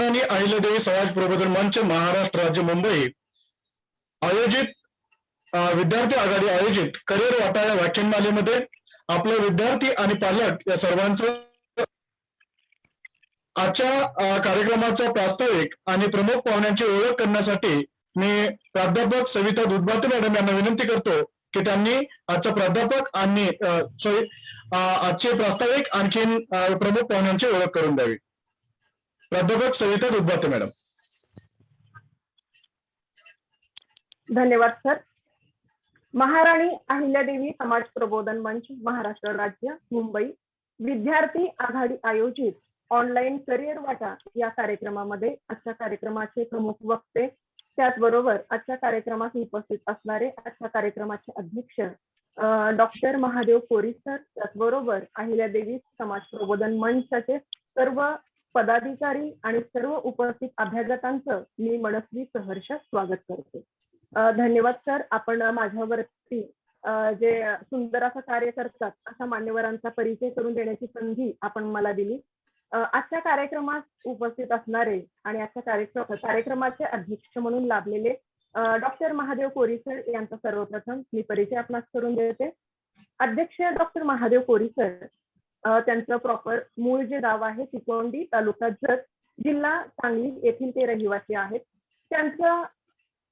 महाराणी अहिल्यादेवी समाज प्रबोधन मंच महाराष्ट्र राज्य मुंबई आयोजित विद्यार्थी आघाडी आयोजित करिअर वाटा या व्याख्यानमालेमध्ये आपले विद्यार्थी आणि पालक या सर्वांचं आजच्या कार्यक्रमाचा प्रास्ताविक आणि प्रमुख पाहुण्यांची ओळख करण्यासाठी मी प्राध्यापक सविता दुधबाते मॅडम यांना विनंती करतो की त्यांनी आजचा प्राध्यापक आणि आजचे प्रास्ताविक आणखीन प्रमुख पाहुण्यांची ओळख करून द्यावी. प्राध्यापक सविता दुधबाते मॅडम. धन्यवाद सर. महाराणी अहिल्यादेवी समाज प्रबोधन मंच महाराष्ट्र राज्य मुंबई विद्यार्थी आघाडी आयोजित ऑनलाईन करिअर वाटा या कार्यक्रमामध्ये आजच्या कार्यक्रमाचे प्रमुख वक्ते, त्याचबरोबर आजच्या कार्यक्रमात उपस्थित असणारे आजच्या कार्यक्रमाचे अध्यक्ष डॉक्टर महादेव कोरी सर, त्याचबरोबर अहिल्यादेवी समाज प्रबोधन मंचाचे सर्व पदाधिकारी आणि सर्व उपस्थित अभ्यागतांचं मी मनस्वी सहर्ष स्वागत करते. धन्यवाद सर. आपण माझ्यावरती जे सुंदर असं कार्य करतात अशा मान्यवरांचा परिचय करून देण्याची संधी आपण मला दिली. आजच्या कार्यक्रमात उपस्थित असणारे आणि आजच्या कार्यक्रमाचे अध्यक्ष म्हणून लाभलेले डॉक्टर महादेव कोरी सर यांचा सर्वप्रथम मी परिचय आपणास करून देते. अध्यक्ष डॉक्टर महादेव कोरी सर, त्यांचं प्रॉपर मूळ जे गाव आहे तिकोंडी, तालुका जत, जिल्हा सांगली येथील ते रहिवासी आहेत. त्यांचा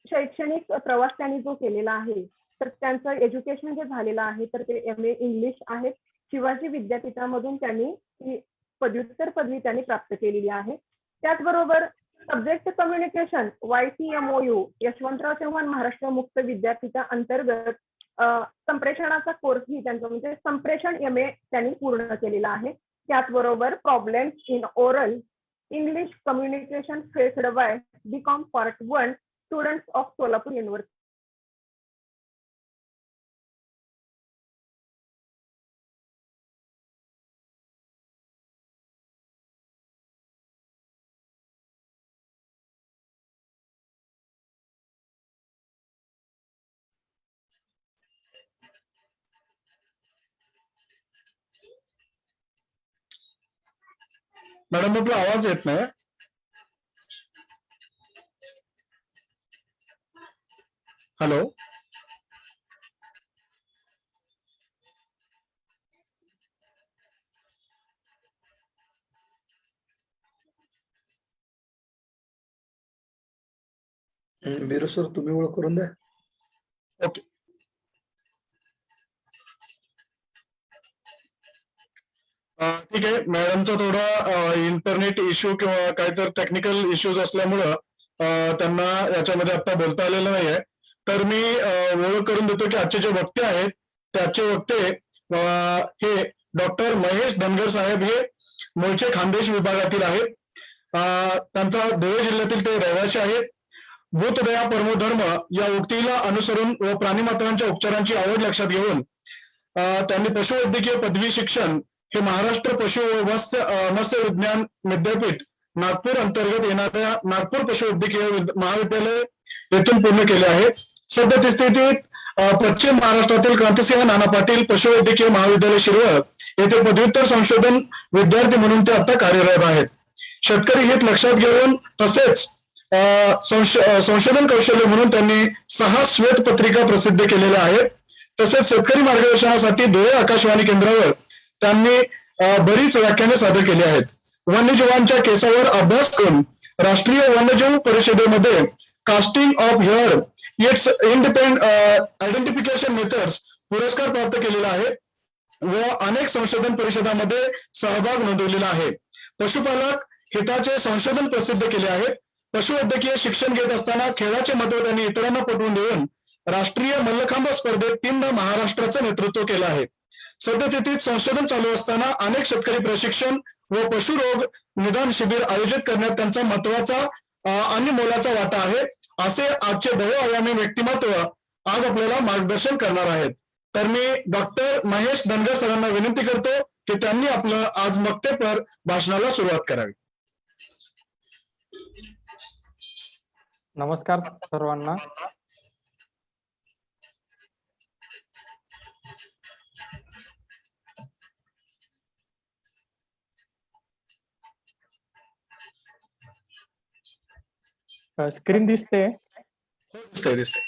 शैक्षणिक प्रवास त्यांनी जो केलेला आहे तर त्यांचं एज्युकेशन जे झालेलं आहे तर ते MA इंग्लिश आहे. शिवाजी विद्यापीठामधून त्यांनी पदव्युत्तर पदवी त्यांनी प्राप्त केलेली आहे. त्याचबरोबर subject communication YCMOU Yashwantrao Chavan Maharashtra मुक्त विद्यापीठा अंतर्गत संप्रेषणाचा कोर्सही त्यांचा म्हणजे संप्रेषण MA त्यांनी पूर्ण केलेला आहे. त्याचबरोबर problems in oral English communication faced by BCom part 1 students of Solapur university. Madam आपला आवाज येत नाही. हॅलो. वीरू सर तुम्ही ओळख करून द्या. ओके. ठीक आहे. मॅडमचा थोडा इंटरनेट इश्यू किंवा काहीतरी टेक्निकल इश्यूज असल्यामुळं त्यांना याच्यामध्ये आता बोलता आलेलं नाहीये. तर मी ओळख करून देतो की आजचे जे वक्ते आहेत त्याचे वक्ते हे डॉक्टर महेश धनगर साहेब, हे मूळचे खानदेश विभागातील आहेत. त्यांचा धुळे जिल्ह्यातील ते रहिवासी आहेत. भूतदया परमोधर्म या उक्तीला अनुसरून व प्राणीमात्रांच्या उपचारांची आवड लक्षात घेऊन त्यांनी पशुवैद्यकीय पदवी शिक्षण हे महाराष्ट्र पशु मत्स्य विज्ञान विद्यापीठ नागपूर अंतर्गत येणाऱ्या नागपूर पशुवैद्यकीय महाविद्यालय येथून पूर्ण केले आहे. सध्या स्थितीत पश्चिम महाराष्ट्रातील क्रांतिसिंह नाना पाटील पशुवैद्यकीय महाविद्यालय शिरवळ येथे पदव्युत्तर संशोधन विद्यार्थी म्हणून ते आता कार्यरत आहेत. शेतकरी हित लक्षात घेऊन तसेच संशोधन कौशल्य म्हणून त्यांनी 6 श्वेतपत्रिका प्रसिद्ध केलेल्या आहेत. तसेच शेतकरी मार्गदर्शनासाठी धुळे आकाशवाणी केंद्रावर त्यांनी बरीच व्याख्याने सादर केली आहेत. वन्यजीवांच्या केसावर अभ्यास करून राष्ट्रीय वन्यजीव परिषदेमध्ये casting of hair it's independent identification methods पुरस्कार प्राप्त केलेला आहे व अनेक संशोधन परिषदांमध्ये सहभाग नोंदवलेला आहे. पशुपालक हिताचे संशोधन प्रसिद्ध केले आहेत. पशुवैद्यकीय शिक्षण घेत असताना खेळाचे महत्व त्यांनी इतरांना पटवून देऊन राष्ट्रीय मल्लखांब स्पर्धेत 3दा महाराष्ट्राचं नेतृत्व केलं आहे. सद्यस्थितीत संशोधन चालू असताना अनेक शेतकरी प्रशिक्षण व पशुरोग निदान शिबिर आयोजित करण्यात त्यांचा महत्वाचा आणि मोलाचा वाटा आहे. असे आजचे बहुआयामी व्यक्तिमत्व आज आपल्याला मार्गदर्शन करणार आहेत. तर मी डॉक्टर महेश धनगर सरांना विनंती करतो की त्यांनी आपलं आज वक्तेपर भाषणाला सुरुवात करावी. नमस्कार सर्वांना. स्क्रीन दिसते. दिसतंय दिसतंय.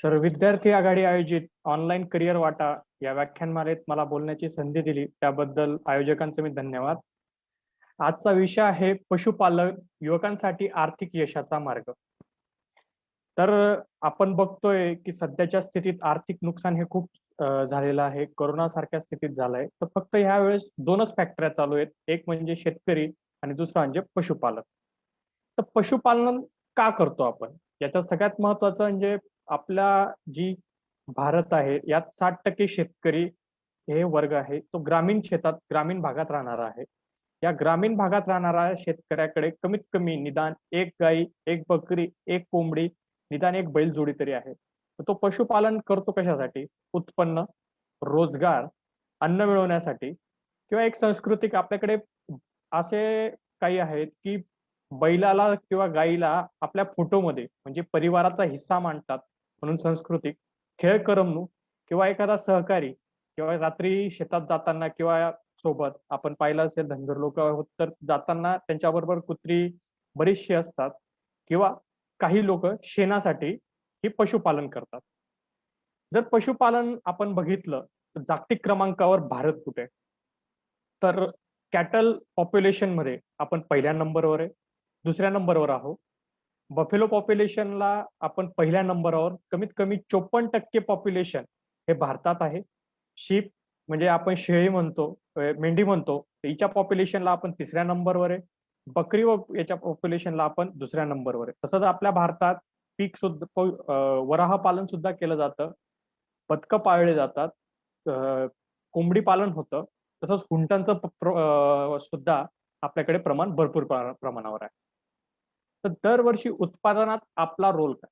तर विद्यार्थी आघाडी आयोजित ऑनलाईन करिअर वाटा या व्याख्यानमालेत मला बोलण्याची संधी दिली त्याबद्दल आयोजकांचे मी धन्यवाद. आजचा विषय आहे पशुपालन युवकांसाठी आर्थिक यशाचा मार्ग. तर आपण बघतोय की सध्याच्या स्थितीत आर्थिक नुकसान हे खूप झालेलं आहे. कोरोना सारख्या स्थितीत झालंय. तर फक्त ह्या वेळेस दोनच फॅक्टऱ्या चालू आहेत, एक म्हणजे शेतकरी आणि दुसरा म्हणजे पशुपालक. तर पशुपालन का करतो आपण, याच्यात सगळ्यात महत्वाचं म्हणजे आपला जी भारत आहे यात 60% शेतकरी हे वर्ग आहे तो ग्रामीण शेतात ग्रामीण भागात राहणारा आहे. या ग्रामीण भागात राहणाऱ्या शेतकऱ्याकडे कमीत कमी निदान एक गाई, एक बकरी, एक कोंबडी, निदान एक बैलजोडी तरी आहे. तर तो पशुपालन करतो कशासाठी? उत्पन्न, रोजगार, अन्न मिळवण्यासाठी किंवा एक सांस्कृतिक आपल्याकडे असे काही आहेत की बैलाला किंवा गाईला आपल्या फोटोमध्ये म्हणजे परिवाराचा हिस्सा मानतात म्हणून सांस्कृतिक, खेळ करमणूक किंवा एखादा सहकारी किंवा रात्री शेतात जाताना किंवा सोबत आपण पाहिलं असेल धनगर लोक आहोत तर जाताना त्यांच्याबरोबर कुत्री बरीचशी असतात किंवा काही लोक शेणासाठी हे पशुपालन करतात. जर पशुपालन आपण बघितलं तर जागतिक क्रमांकावर भारत कुठे आहे? तर कॅटल पॉप्युलेशन मध्ये आपण पहिल्या नंबरवर आहे, दुसऱ्या नंबरवर आहोत. बफेलो पॉप्युलेशनला आपण पहिल्या नंबरवर, कमीत कमी 54% पॉप्युलेशन हे भारतात आहे. शीप म्हणजे आपण शेळी म्हणतो, मेंढी म्हणतो, हिच्या पॉप्युलेशनला आपण तिसऱ्या नंबरवर आहे. बकरी व याच्या पॉप्युलेशनला आपण दुसऱ्या नंबरवर आहे. तसंच आपल्या भारतात पीक सुद्धा वराह पालन सुद्धा केलं जातं, बदकं पाळले जातात, कोंबडी पालन होतं, तसंच हुंटांचं सुद्धा आपल्याकडे प्रमाण भरपूर प्रमाणावर आहे. तर दरवर्षी उत्पादनात आपला रोल काय?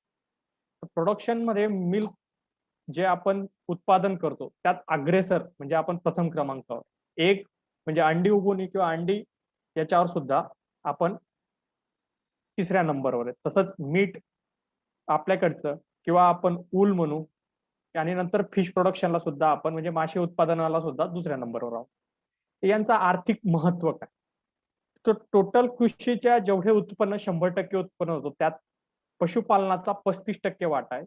तर प्रोडक्शन मध्ये मिल्क जे आपण उत्पादन करतो त्यात अग्रेसर म्हणजे आपण प्रथम क्रमांकावर. एक म्हणजे अंडी उगवणे किंवा अंडी याच्यावर सुद्धा आपण तिसऱ्या नंबरवर आहे. तसंच मीठ आपल्याकडचं किंवा आपण ऊल म्हणू आणि नंतर फिश प्रोडक्शनला सुद्धा आपण म्हणजे मासे उत्पादनाला सुद्धा दुसऱ्या नंबरवर आहोत. यांचा आर्थिक महत्व काय? तर टोटल कृषीच्या जेवढे उत्पन्न 100% उत्पन्न होतो त्यात पशुपालनाचा 35% वाटा आहे.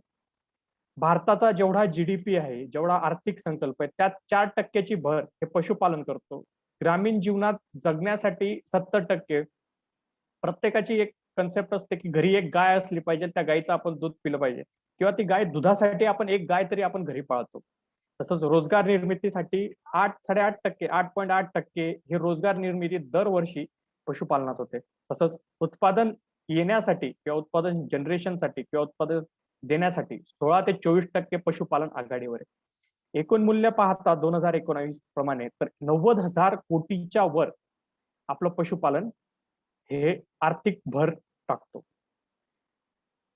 भारताचा जेवढा जीडीपी आहे, जेवढा आर्थिक संकल्प आहे त्यात 4%ची भर हे पशुपालन करतो. ग्रामीण जीवनात जगण्यासाठी 70%. प्रत्येकाची एक कन्सेप्ट असते की घरी एक गाय असली पाहिजे, त्या गायीचं आपण दूध पिलं पाहिजे किंवा ती गाय दुधासाठी आपण एक गाय तरी आपण घरी पाळतो. तसंच रोजगार निर्मितीसाठी 8.5%, 8.8% हे रोजगार निर्मिती दरवर्षी पशुपालनात होते. तसंच उत्पादन येण्यासाठी किंवा उत्पादन जनरेशनसाठी किंवा उत्पादन देण्यासाठी 16 ते 24% पशुपालन आघाडीवर आहे. एकूण मूल्य पाहता 2019 प्रमाणे तर 90,000 कोटीच्या वर आपलं पशुपालन हे आर्थिक भर टाकतो.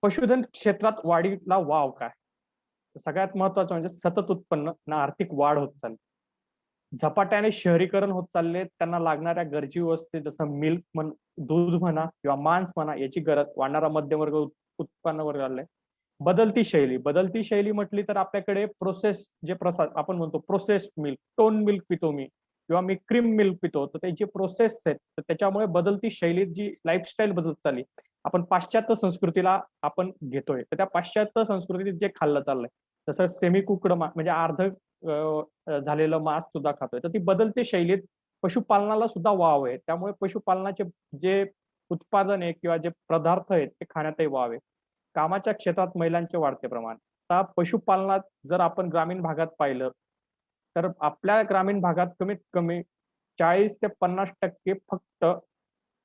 पशुधन क्षेत्रात वाढीला वाव काय? सगळ्यात महत्वाचं म्हणजे सतत उत्पन्न आणि आर्थिक वाढ होत चालली. झपाट्याने शहरीकरण होत चालले, त्यांना लागणाऱ्या गरजी वस्तू जसं मिल्क दूध म्हणा किंवा मांस म्हणा याची गरज वाढणारा मध्यमवर्ग उत्पन्न वर्ग आलाय. बदलती शैली म्हटली तर आपल्याकडे प्रोसेस जे प्रसाद आपण म्हणतो प्रोसेस मिल्क, टोन मिल्क पितो मी किंवा मी क्रीम मिल्क पितो, तर त्याची प्रोसेस आहेत. तर त्याच्यामुळे बदलती शैलीत जी लाईफस्टाईल बदलत चालली, आपण पाश्चात्य संस्कृतीला आपण घेतोय. तर त्या पाश्चात्य संस्कृतीत जे खाल्लं चाललंय तसं सेमी कुकड म्हणजे अर्ध झालेलं मांस सुद्धा खातोय. तर ती बदलती शैलीत पशुपालनाला सुद्धा वाव आहे. त्यामुळे पशुपालनाचे जे उत्पादन आहे किंवा जे पदार्थ आहेत ते खाण्यातही वाव आहे. कामाच्या क्षेत्रात महिलांचे वाढते प्रमाण. आता पशुपालनात जर आपण ग्रामीण भागात पाहिलं तर आपल्या ग्रामीण भागात कमीत कमी 40 ते 50% फक्त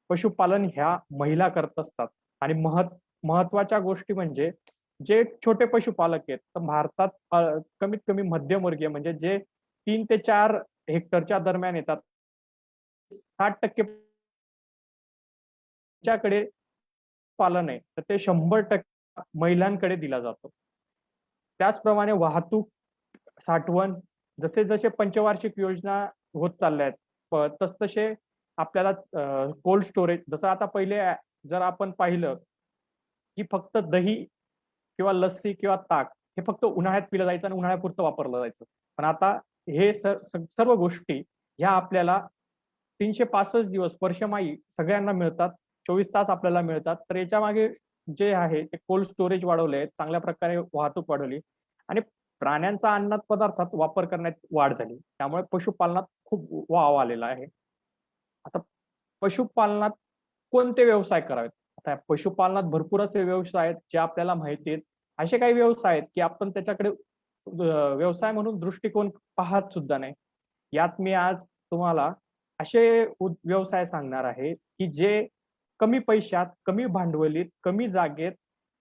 पशुपालन ह्या महिला करत असतात. आणि महत्वाच्या गोष्टी म्हणजे जे छोटे पशुपालक आहेत तर भारतात कमीत कमी मध्यमवर्गीय म्हणजे जे 3 ते 4 हेक्टरच्या दरम्यान येतात 60% च्याकडे पालन आहे तर ते 100% महिलांकडे दिला जातो. त्याचप्रमाणे वाहतूक, साठवण, जसे जसे पंचवार्षिक योजना होत चालल्या आहेत तसतसे आपल्याला कोल्ड स्टोरेज, जसं आता पहिले जर आपण पाहिलं की फक्त दही किंवा लस्सी किंवा ताक हे फक्त उन्हाळ्यात पिलं जायचं आणि उन्हाळ्यापुरतं वापरलं जायचं. पण आता हे सर्व गोष्टी ह्या आपल्याला 365 दिवस वर्षमाही सगळ्यांना मिळतात 24 तास आपल्याला मिळतात. तर याच्या मागे जे आहे ते कोल्ड स्टोरेज वाढवले, चांगल्या प्रकारे वाहतूक वाढवली आणि प्राण्यांचा अन्न पदार्थात वापर करण्यात वाढ झाली. त्यामुळे पशुपालनात खूप वाव आलेला आहे. आता पशुपालनात कोणते व्यवसाय करावेत? आता पशुपालनात भरपूर असे व्यवसाय आहेत जे आपल्याला माहिती आहेत. असे काही व्यवसाय आहेत की आपण त्याच्याकडे व्यवसाय म्हणून दृष्टिकोन पाहत सुद्धा नाही. यात मी आज तुम्हाला असे व्यवसाय सांगणार आहे की जे कमी पैशात, कमी भांडवलीत, कमी जागेत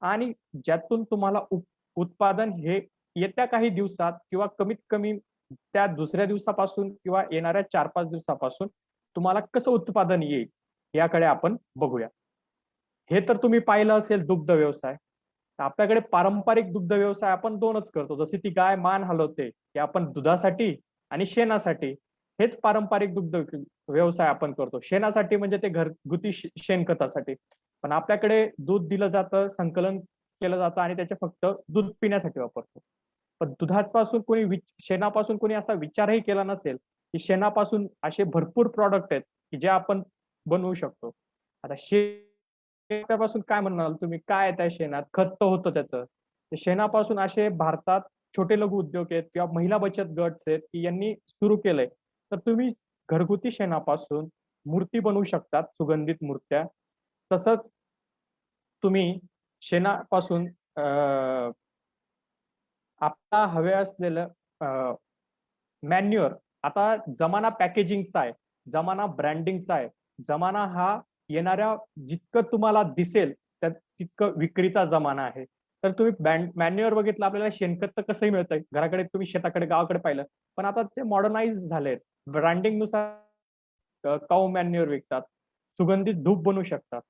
आणि ज्यातून तुम्हाला उत्पादन हे येत्या काही दिवसात किंवा कमीत कमी त्या दुसऱ्या दिवसापासून किंवा येणाऱ्या 4-5 दिवसापासून तुम्हाला कसं उत्पादन येईल याकडे आपण बघूया. हे तर तुम्ही पाहिलं असेल दुग्ध व्यवसाय. तर आपल्याकडे पारंपरिक दुग्ध व्यवसाय आपण 2च करतो. जशी ती गाय मान हलवते की आपण दुधासाठी आणि शेणासाठी. हेच पारंपरिक दुग्ध व्यवसाय आपण करतो. शेणासाठी म्हणजे ते घरगुती शेणखतासाठी. पण आपल्याकडे दूध दिलं जातं, संकलन केलं जातं आणि त्याचे फक्त दूध पिण्यासाठी वापरतो. पण दुधापासून शेणापासून कोणी असा विचारही केला नसेल की शेणापासून असे भरपूर प्रॉडक्ट आहेत की जे आपण बनवू शकतो. आता शेणापासून काय म्हणाल तुम्ही? काय आहे त्या शेणात? खत तर होतं त्याचं. शेणापासून असे भारतात छोटे लघु उद्योग आहेत किंवा महिला बचत गट आहेत की यांनी सुरू केलंय. तर तुम्ही घरगुती शेणापासून मूर्ती बनवू शकतात, सुगंधित मूर्त्या. तसंच तुम्ही शेणापासून आपला हवे असलेलं मॅन्युअर. आता जमाना पॅकेजिंगचा आहे, जमाना ब्रँडिंगचा आहे, जमाना हा येणाऱ्या जितकं तुम्हाला दिसेल तितकं विक्रीचा जमाना आहे. तर तुम्ही मॅन्युअर बघितलं, आपल्याला शेणखत तर कसंही मिळतंय घराकडे, तुम्ही शेताकडे गावाकडे पाहिलं. पण आता ते मॉडर्नाइज झालेत. ब्रँडिंगनुसार काऊ मॅन्युअर विकतात, सुगंधित धूप बनवू शकतात.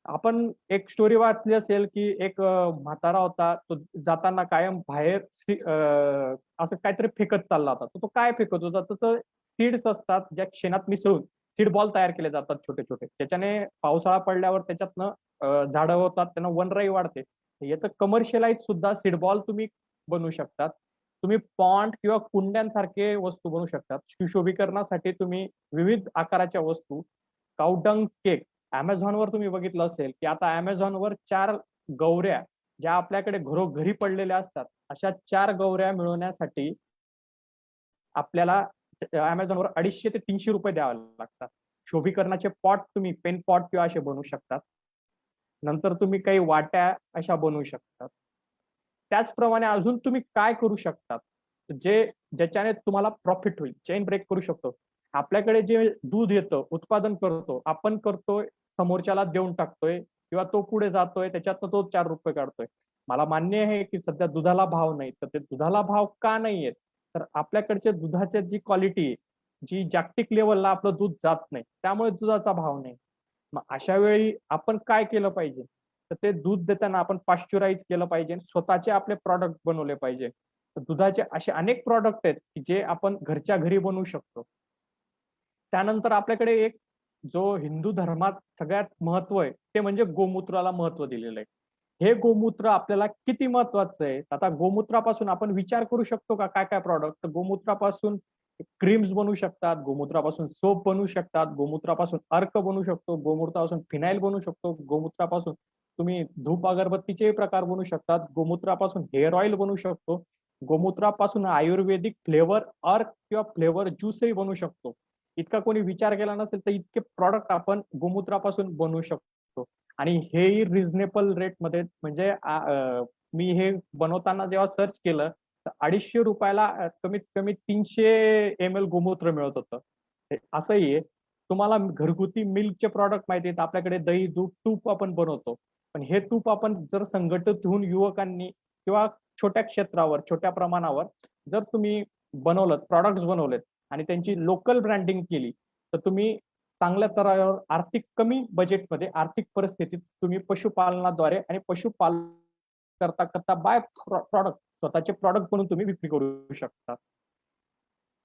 आपण एक स्टोरी वाचली असेल की एक म्हातारा होता, तो जाताना कायम बाहेर असं काहीतरी फेकत चालला होता. तो काय फेकत होता? तर सीड्स असतात ज्या शेणात मिसळून सीड बॉल तयार केले जातात छोटे छोटे. त्याच्याने पावसाळा पडल्यावर त्याच्यातनं झाडं होतात, त्यांना वनराई वाढते. याचं कमर्शियलाइज सुद्धा सीड बॉल तुम्ही बनवू शकतात. तुम्ही पॉन्ड किंवा कुंड्यांसारखे वस्तू बनवू शकतात. सुशोभीकरणासाठी तुम्ही विविध आकाराच्या वस्तू, काउडंग केक. Amazonवर तुम्ही बघितलं असेल की आता Amazonवर 4 गौऱ्या ज्या आपल्याकडे घरोघरी पडलेल्या असतात, अशा 4 गौऱ्या मिळवण्यासाठी आपल्याला Amazonवर ₹250 ते ₹300 द्यावे लागतात. शोभीकरणाचे पॉट तुम्ही पेन पॉट किंवा असे बनवू शकतात. नंतर तुम्ही काही वाट्या अशा बनवू शकतात. त्याचप्रमाणे अजून तुम्ही काय करू शकतात, ज्याच्याने तुम्हाला प्रॉफिट होईल, चेन ब्रेक करू शकतो. आपल्याकडे जे दूध येतं, उत्पादन करतो, आपण करतोय, समोरच्याला देऊन टाकतोय किंवा तो पुढे जातोय, त्याच्यातनं तो ₹4 काढतोय. मला मान्य आहे की सध्या दुधाला भाव नाही. तर ते दुधाला भाव का नाहीयेत? तर आपल्याकडच्या दुधाची जी क्वालिटी आहे, जी जागतिक लेव्हलला आपलं दूध जात नाही, त्यामुळे दुधाचा भाव नाही. मग अशा वेळी आपण काय केलं पाहिजे? तर ते दूध देताना आपण पाश्चराइज केलं पाहिजे, स्वतःचे आपले प्रॉडक्ट बनवले पाहिजे. तर दुधाचे असे अनेक प्रॉडक्ट आहेत की जे आपण घरच्या घरी बनवू शकतो. त्यानंतर आपल्याकडे एक जो हिंदू धर्मात सगळ्यात महत्व आहे ते म्हणजे गोमूत्राला महत्व दिलेलं आहे. हे गोमूत्र आपल्याला किती महत्वाचं आहे? आता गोमूत्रापासून आपण विचार करू शकतो का काय काय प्रॉडक्ट? तर गोमूत्रापासून क्रीम्स बनवू शकतात, गोमूत्रापासून सोप बनवू शकतात, गोमूत्रापासून अर्क बनवू शकतो, गोमूत्रापासून फिनाईल बनवू शकतो, गोमूत्रापासून तुम्ही धूप अगरबत्तीचे प्रकार बनवू शकतात, गोमूत्रापासून हेअर ऑइल बनवू शकतो, गोमूत्रापासून आयुर्वेदिक फ्लेवर अर्क किंवा फ्लेवर ज्यूसही बनवू शकतो. इतका कोणी विचार केला नसेल तर इतके प्रॉडक्ट आपण गोमूत्रापासून बनवू शकतो. आणि हेही रिझनेबल रेटमध्ये, म्हणजे मी हे बनवताना जेव्हा सर्च केलं तर ₹250 कमीत कमी 300 ml गोमूत्र मिळत होतं. असंही आहे. तुम्हाला घरगुती मिल्कचे प्रॉडक्ट माहिती आहेत, आपल्याकडे दही, दूध, तूप आपण बनवतो. पण हे तूप आपण जर संघटित होऊन युवकांनी किंवा छोट्या क्षेत्रावर, छोट्या प्रमाणावर जर तुम्ही बनवलं, प्रॉडक्ट्स बनवलेत आणि त्यांची लोकल ब्रँडिंग केली, तर तुम्ही चांगल्या तरावर आर्थिक कमी बजेटमध्ये आर्थिक परिस्थितीत तुम्ही पशुपालनाद्वारे आणि पशुपालन करता करता बाय प्रॉडक्ट स्वतःचे प्रॉडक्ट बनवून तुम्ही विक्री करू शकता.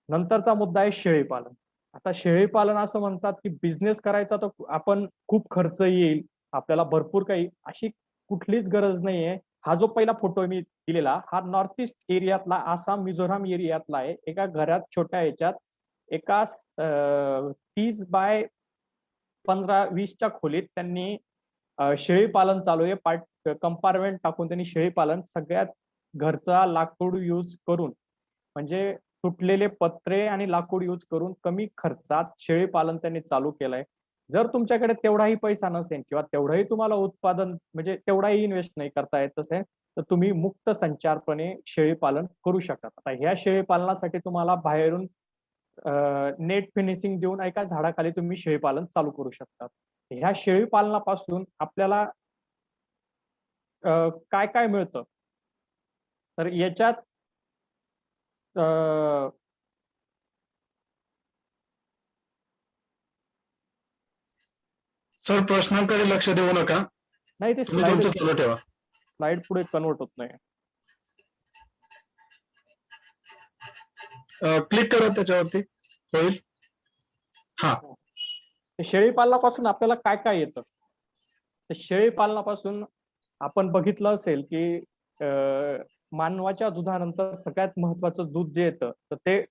नंतरचा मुद्दा आहे शेळीपालन. आता शेळीपालन असं म्हणतात की बिझनेस करायचा तर आपण खूप खर्च येईल, आपल्याला भरपूर काही, अशी कुठलीच गरज नाहीये. हा जो पहिला फोटो मी दिलेला, हा नॉर्थ ईस्ट एरियातला, आसाम मिझोराम एरियातला आहे. एका घरात छोट्या ह्याच्यात एका 30 बाय 15-20च्या खोलीत त्यांनी शेळी पालन चालू आहे. कंपार्टमेंट टाकून त्यांनी शेळी पालन सगळ्यात घरचा लाकूड यूज करून, म्हणजे तुटलेले पत्रे आणि लाकूड यूज करून कमी खर्चात शेळी पालन त्यांनी चालू केलंय. जर तुमच्याकडे तेवढाही पैसा नसेल किंवा तेवढंही तुम्हाला उत्पादन म्हणजे तेवढाही इन्व्हेस्ट नाही करता येत असेल, तर तुम्ही मुक्त संचारपणे शेळी पालन करू शकता. आता ह्या शेळी पालनासाठी तुम्हाला बाहेरून नेट फिनिशिंग देऊन एका झाडाखाली तुम्ही शेळी पालन चालू करू शकता. ह्या शेळी पालनापासून आपल्याला काय काय मिळतं, तर याच्यात सर प्रश्नांकडे लक्ष देऊ नका, नाही, ते तुम्ही तुमचं चालू ठेवा. स्लाइड पुढे कन्वर्ट होत नाही. क्लिक करा त्याच्यावरती, होईल. हा, शेळी पालनापासून आपल्याला काय काय येतं. तर शेळी पालनापासून आपण बघितलं असेल की मानवाच्या दुधानंतर सगळ्यात महत्वाचं दूध जे येतं तर ते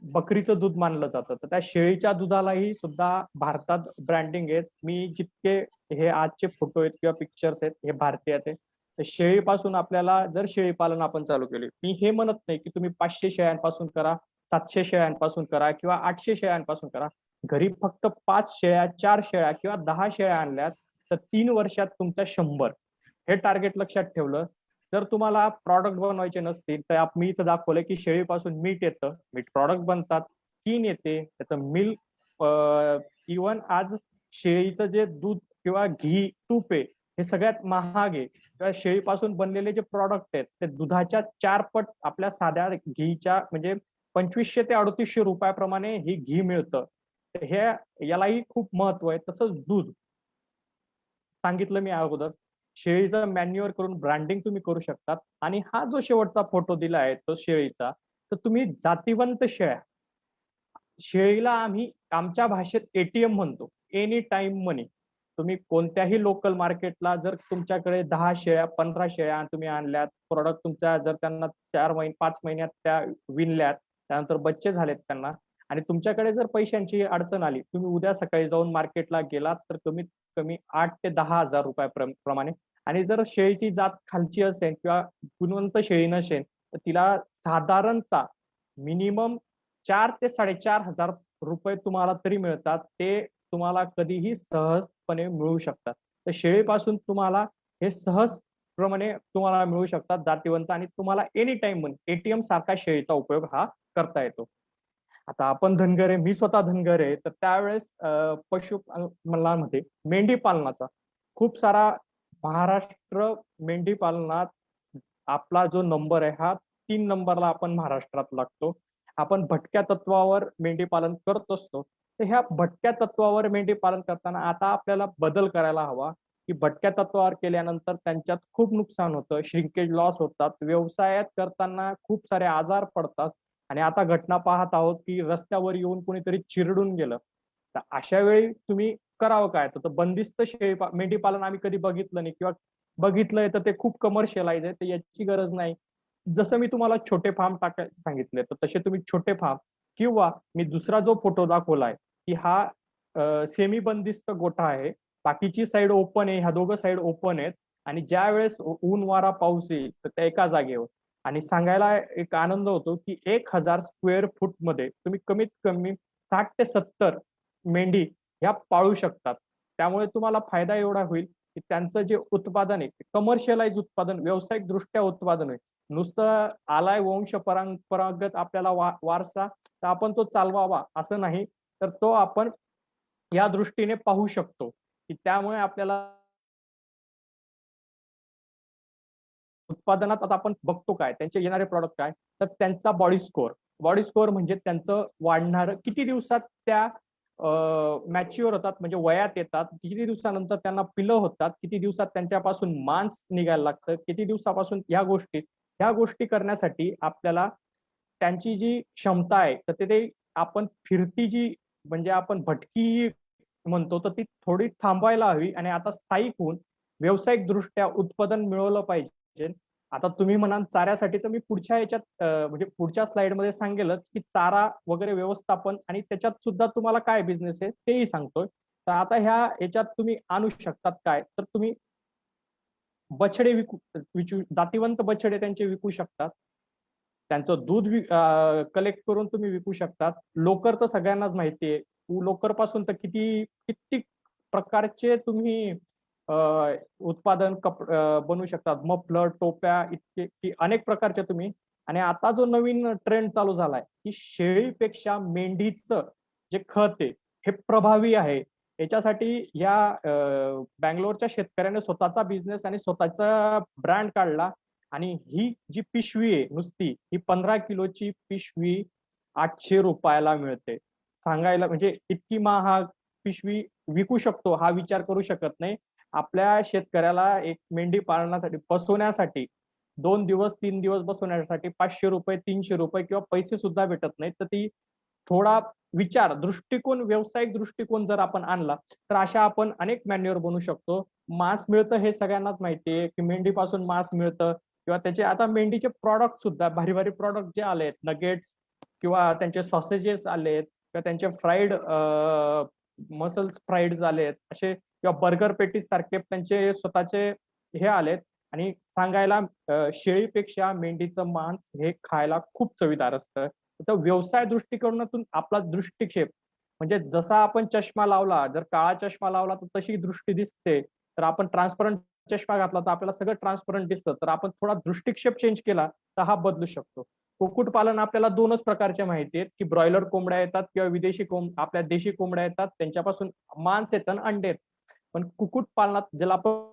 बकरीचं दूध मानलं जातं. तर त्या शेळीच्या दुधालाही सुद्धा भारतात ब्रँडिंग आहेत. मी जितके हे आजचे फोटो आहेत किंवा पिक्चर्स आहेत हे भारतीय आहेत. तर शेळीपासून आपल्याला जर शेळी पालन आपण चालू केली, मी हे म्हणत नाही की तुम्ही 500 शेळ्यांपासून करा, 700 शेळ्यांपासून करा किंवा 800 शेळ्यांपासून करा. घरी फक्त 5 शेळ्या, 4 शेळ्या किंवा 10 शेळ्या आणल्यात तर 3 वर्षात तुमच्या 100 हे टार्गेट लक्षात ठेवलं. जर तुम्हाला प्रॉडक्ट बनवायचे नसतील तर मी इथं दाखवलंय की शेळीपासून मीठ येतं, मीठ प्रॉडक्ट बनतात, स्किन येते, त्याचं मिल्क, इव्हन आज शेळीचं जे दूध किंवा घी, तूप आहे हे सगळ्यात महाग आहे. किंवा शेळीपासून बनलेले जे प्रॉडक्ट आहेत ते दुधाच्या 4 पट आपल्या साध्या घीच्या म्हणजे 2500 ते 3800 रुपयाप्रमाणे ही घी मिळतं. हे यालाही खूप महत्व आहे. तसंच दूध सांगितलं मी अगोदर, शेळीचं मॅन्युअर करून ब्रँडिंग तुम्ही करू शकतात. आणि हा जो शेवटचा फोटो दिला आहे तो शेळीचा, तर तुम्ही जातीवंत शेळ्या, शेळीला आम्ही आमच्या भाषेत एटीएम म्हणतो, एनी टाइम मनी. तुम्ही कोणत्याही लोकल मार्केटला जर तुमच्याकडे 10 शेळ्या 15 शेळ्या तुम्ही आणल्यात, प्रॉडक्ट तुमच्या जर त्यांना 5 महिन्यात त्या विणल्यात, त्यानंतर बच्चे झालेत त्यांना, आणि तुमच्याकडे जर पैशांची अडचण आली, तुम्ही उद्या सकाळी जाऊन मार्केटला गेलात तर कमीत कमी 8 ते 10 हजार रुपयाप्रमाणे. आणि जर शेळीची जात खालची असेल किंवा गुणवंत शेळी नसेल तर तिला साधारणतः मिनिमम 4 ते 4.5 हजार रुपये तुम्हाला तरी मिळतात. ते तुम्हाला कधीही सहजपणे मिळू शकतात. तर शेळीपासून तुम्हाला हे सहजप्रमाणे तुम्हाला मिळू शकतात जातीवंत, आणि तुम्हाला एनी टाइम एटीएम सारखा शेळीचा उपयोग हा करता येतो. आता आपण धनगर आहे, मी स्वतः धनगर आहे, तर त्यावेळेस पशुपालनामध्ये मेंढी पालनाचा खूप सारा महाराष्ट्र मेंढी पालनात आपला जो नंबर आहे हा 3 नंबरला आपण महाराष्ट्रात लागतो. आपण भटक्या तत्वावर मेंढी पालन करत असतो. तर ह्या भटक्या तत्वावर मेंढी पालन करताना आता आपल्याला बदल करायला हवा की भटक्या तत्वावर केल्यानंतर त्यांच्यात खूप नुकसान होतं, श्रिंकेज लॉस होतात, व्यवसायात करताना खूप सारे आजार पडतात. आणि आता घटना पाहत आहोत की रस्त्यावर येऊन कोणीतरी चिरडून गेलं, तर अशा वेळी तुम्ही करावं काय. तर बंदिस्त मेंढी पालन आम्ही कधी बघितलं नाही, किंवा बघितलंय तर ते खूप कमर्शियलाइज आहे, तर याची गरज नाही. जसं मी तुम्हाला छोटे फार्म टाकायला सांगितले तर तसे तुम्ही छोटे फार्म, किंवा मी दुसरा जो फोटो दाखवलाय की हा सेमी बंदिस्त गोठा आहे, बाकीची साईड ओपन आहे, ह्या दोघं साईड ओपन आहेत, आणि ज्या वेळेस ऊन वारा पाऊस येईल तर त्या एका जागेवर. आणि सांगायला एक आनंद होतो की 1000 स्क्वेअर फूट मध्ये तुम्ही कमीत कमी 60 ते 70 मेंढी ह्या पाळू शकतात. त्यामुळे तुम्हाला फायदा एवढा होईल की त्यांचं जे उत्पादन आहे कमर्शियलाइज उत्पादन, व्यावसायिक दृष्ट्या उत्पादन आहे. नुसतं आलाय वंश परंपरागत आपल्याला वारसा तर आपण तो चालवावा असं नाही, तर तो आपण या दृष्टीने पाहू शकतो की त्यामुळे आपल्याला उत्पादनात आता आपण बघतो काय त्यांचे येणारे प्रॉडक्ट काय, तर त्यांचा बॉडी स्कोअर म्हणजे त्यांचं वाढणार किती दिवसात त्या मॅच्युअर होतात म्हणजे वयात येतात, किती दिवसानंतर त्यांना पिलं होतात, किती दिवसात त्यांच्यापासून मांस निघायला लागतं, किती दिवसापासून ह्या गोष्टी करण्यासाठी आपल्याला त्यांची जी क्षमता आहे तर ते आपण फिरती जी म्हणजे आपण भटकी म्हणतो तर ती थोडी थांबवायला हवी आणि आता स्थायिक होऊन व्यावसायिक दृष्ट्या उत्पादन मिळवलं पाहिजे. आता तुम्ही म्हणाल चाऱ्यासाठी, तर मी पुढच्या याच्यात म्हणजे पुढच्या स्लाइडमध्ये सांगेलच की चारा वगैरे व्यवस्थापन आणि त्याच्यात सुद्धा तुम्हाला काय बिझनेस आहे तेही सांगतोय. तर आता ह्या याच्यात तुम्ही आणू शकतात काय, तर तुम्ही बछडे विकू जातीवंत बछडे त्यांचे विकू शकतात. त्यांचं दूध कलेक्ट करून तुम्ही विकू शकतात. लोकर तर सगळ्यांनाच माहिती आहे. लोकर पासून तर किती प्रकारचे तुम्ही उत्पादन बनवू शकतात. मफलर, टोप्या इतके की अनेक प्रकारचे तुम्ही. आणि आता जो नवीन ट्रेंड चालू झालाय की शेळीपेक्षा मेंढीचं जे खत आहे हे प्रभावी आहे. याच्यासाठी या बँगलोरच्या शेतकऱ्याने स्वतःचा बिझनेस आणि स्वतःचा ब्रँड काढला. आणि ही जी पिशवी आहे नुसती, ही 15 किलोची पिशवी 800 रुपयाला मिळते. सांगायला म्हणजे इतकी महाग पिशवी विकू शकतो हा विचार करू शकत नाही. आपल्या शेतकऱ्याला एक मेंढी पालनासाठी बसवण्यासाठी 2 दिवस 3 दिवस बसवण्यासाठी 500 रुपये 300 रुपये किंवा पैसे सुद्धा भेटत नाहीत. तर ती थोडा विचार दृष्टिकोन, व्यावसायिक दृष्टिकोन जर आपण आणला तर अशा आपण अनेक मॅन्युअर बनवू शकतो. मांस मिळतं हे सगळ्यांनाच माहिती आहे की मेंढीपासून मांस मिळतं. किंवा त्याचे आता मेंढीचे प्रॉडक्ट सुद्धा भारी भारी प्रॉडक्ट जे आलेत, नगेट्स किंवा त्यांचे सॉसेजेस आलेत किंवा त्यांचे फ्राईड मसल्स फ्राईड झालेत असे, किंवा बर्गर पेटीस सारखे त्यांचे स्वतःचे हे आलेत. आणि सांगायला शेळीपेक्षा मेंढीचं मांस हे खायला खूप चवीदार असतं. तर व्यवसाय दृष्टिकोनातून आपला दृष्टिक्षेप म्हणजे जसा आपण चष्मा लावला, जर काळा चष्मा लावला तर तशी दृष्टी दिसते. तर आपण ट्रान्सपरंट चष्मा घातला तर आपल्याला सगळं ट्रान्सपरंट दिसतं. तर आपण थोडा दृष्टिक्षेप चेंज केला तर हा बदलू शकतो. कुक्कुटपालन आपल्याला 2च प्रकारच्या माहिती आहेत की ब्रॉयलर कोंबड्या येतात किंवा विदेशी आपल्या देशी कोंबड्या येतात, त्यांच्यापासून मांस येतं आणि अंडे येतात. पण कुक्कुटपालनात ज्याला आपण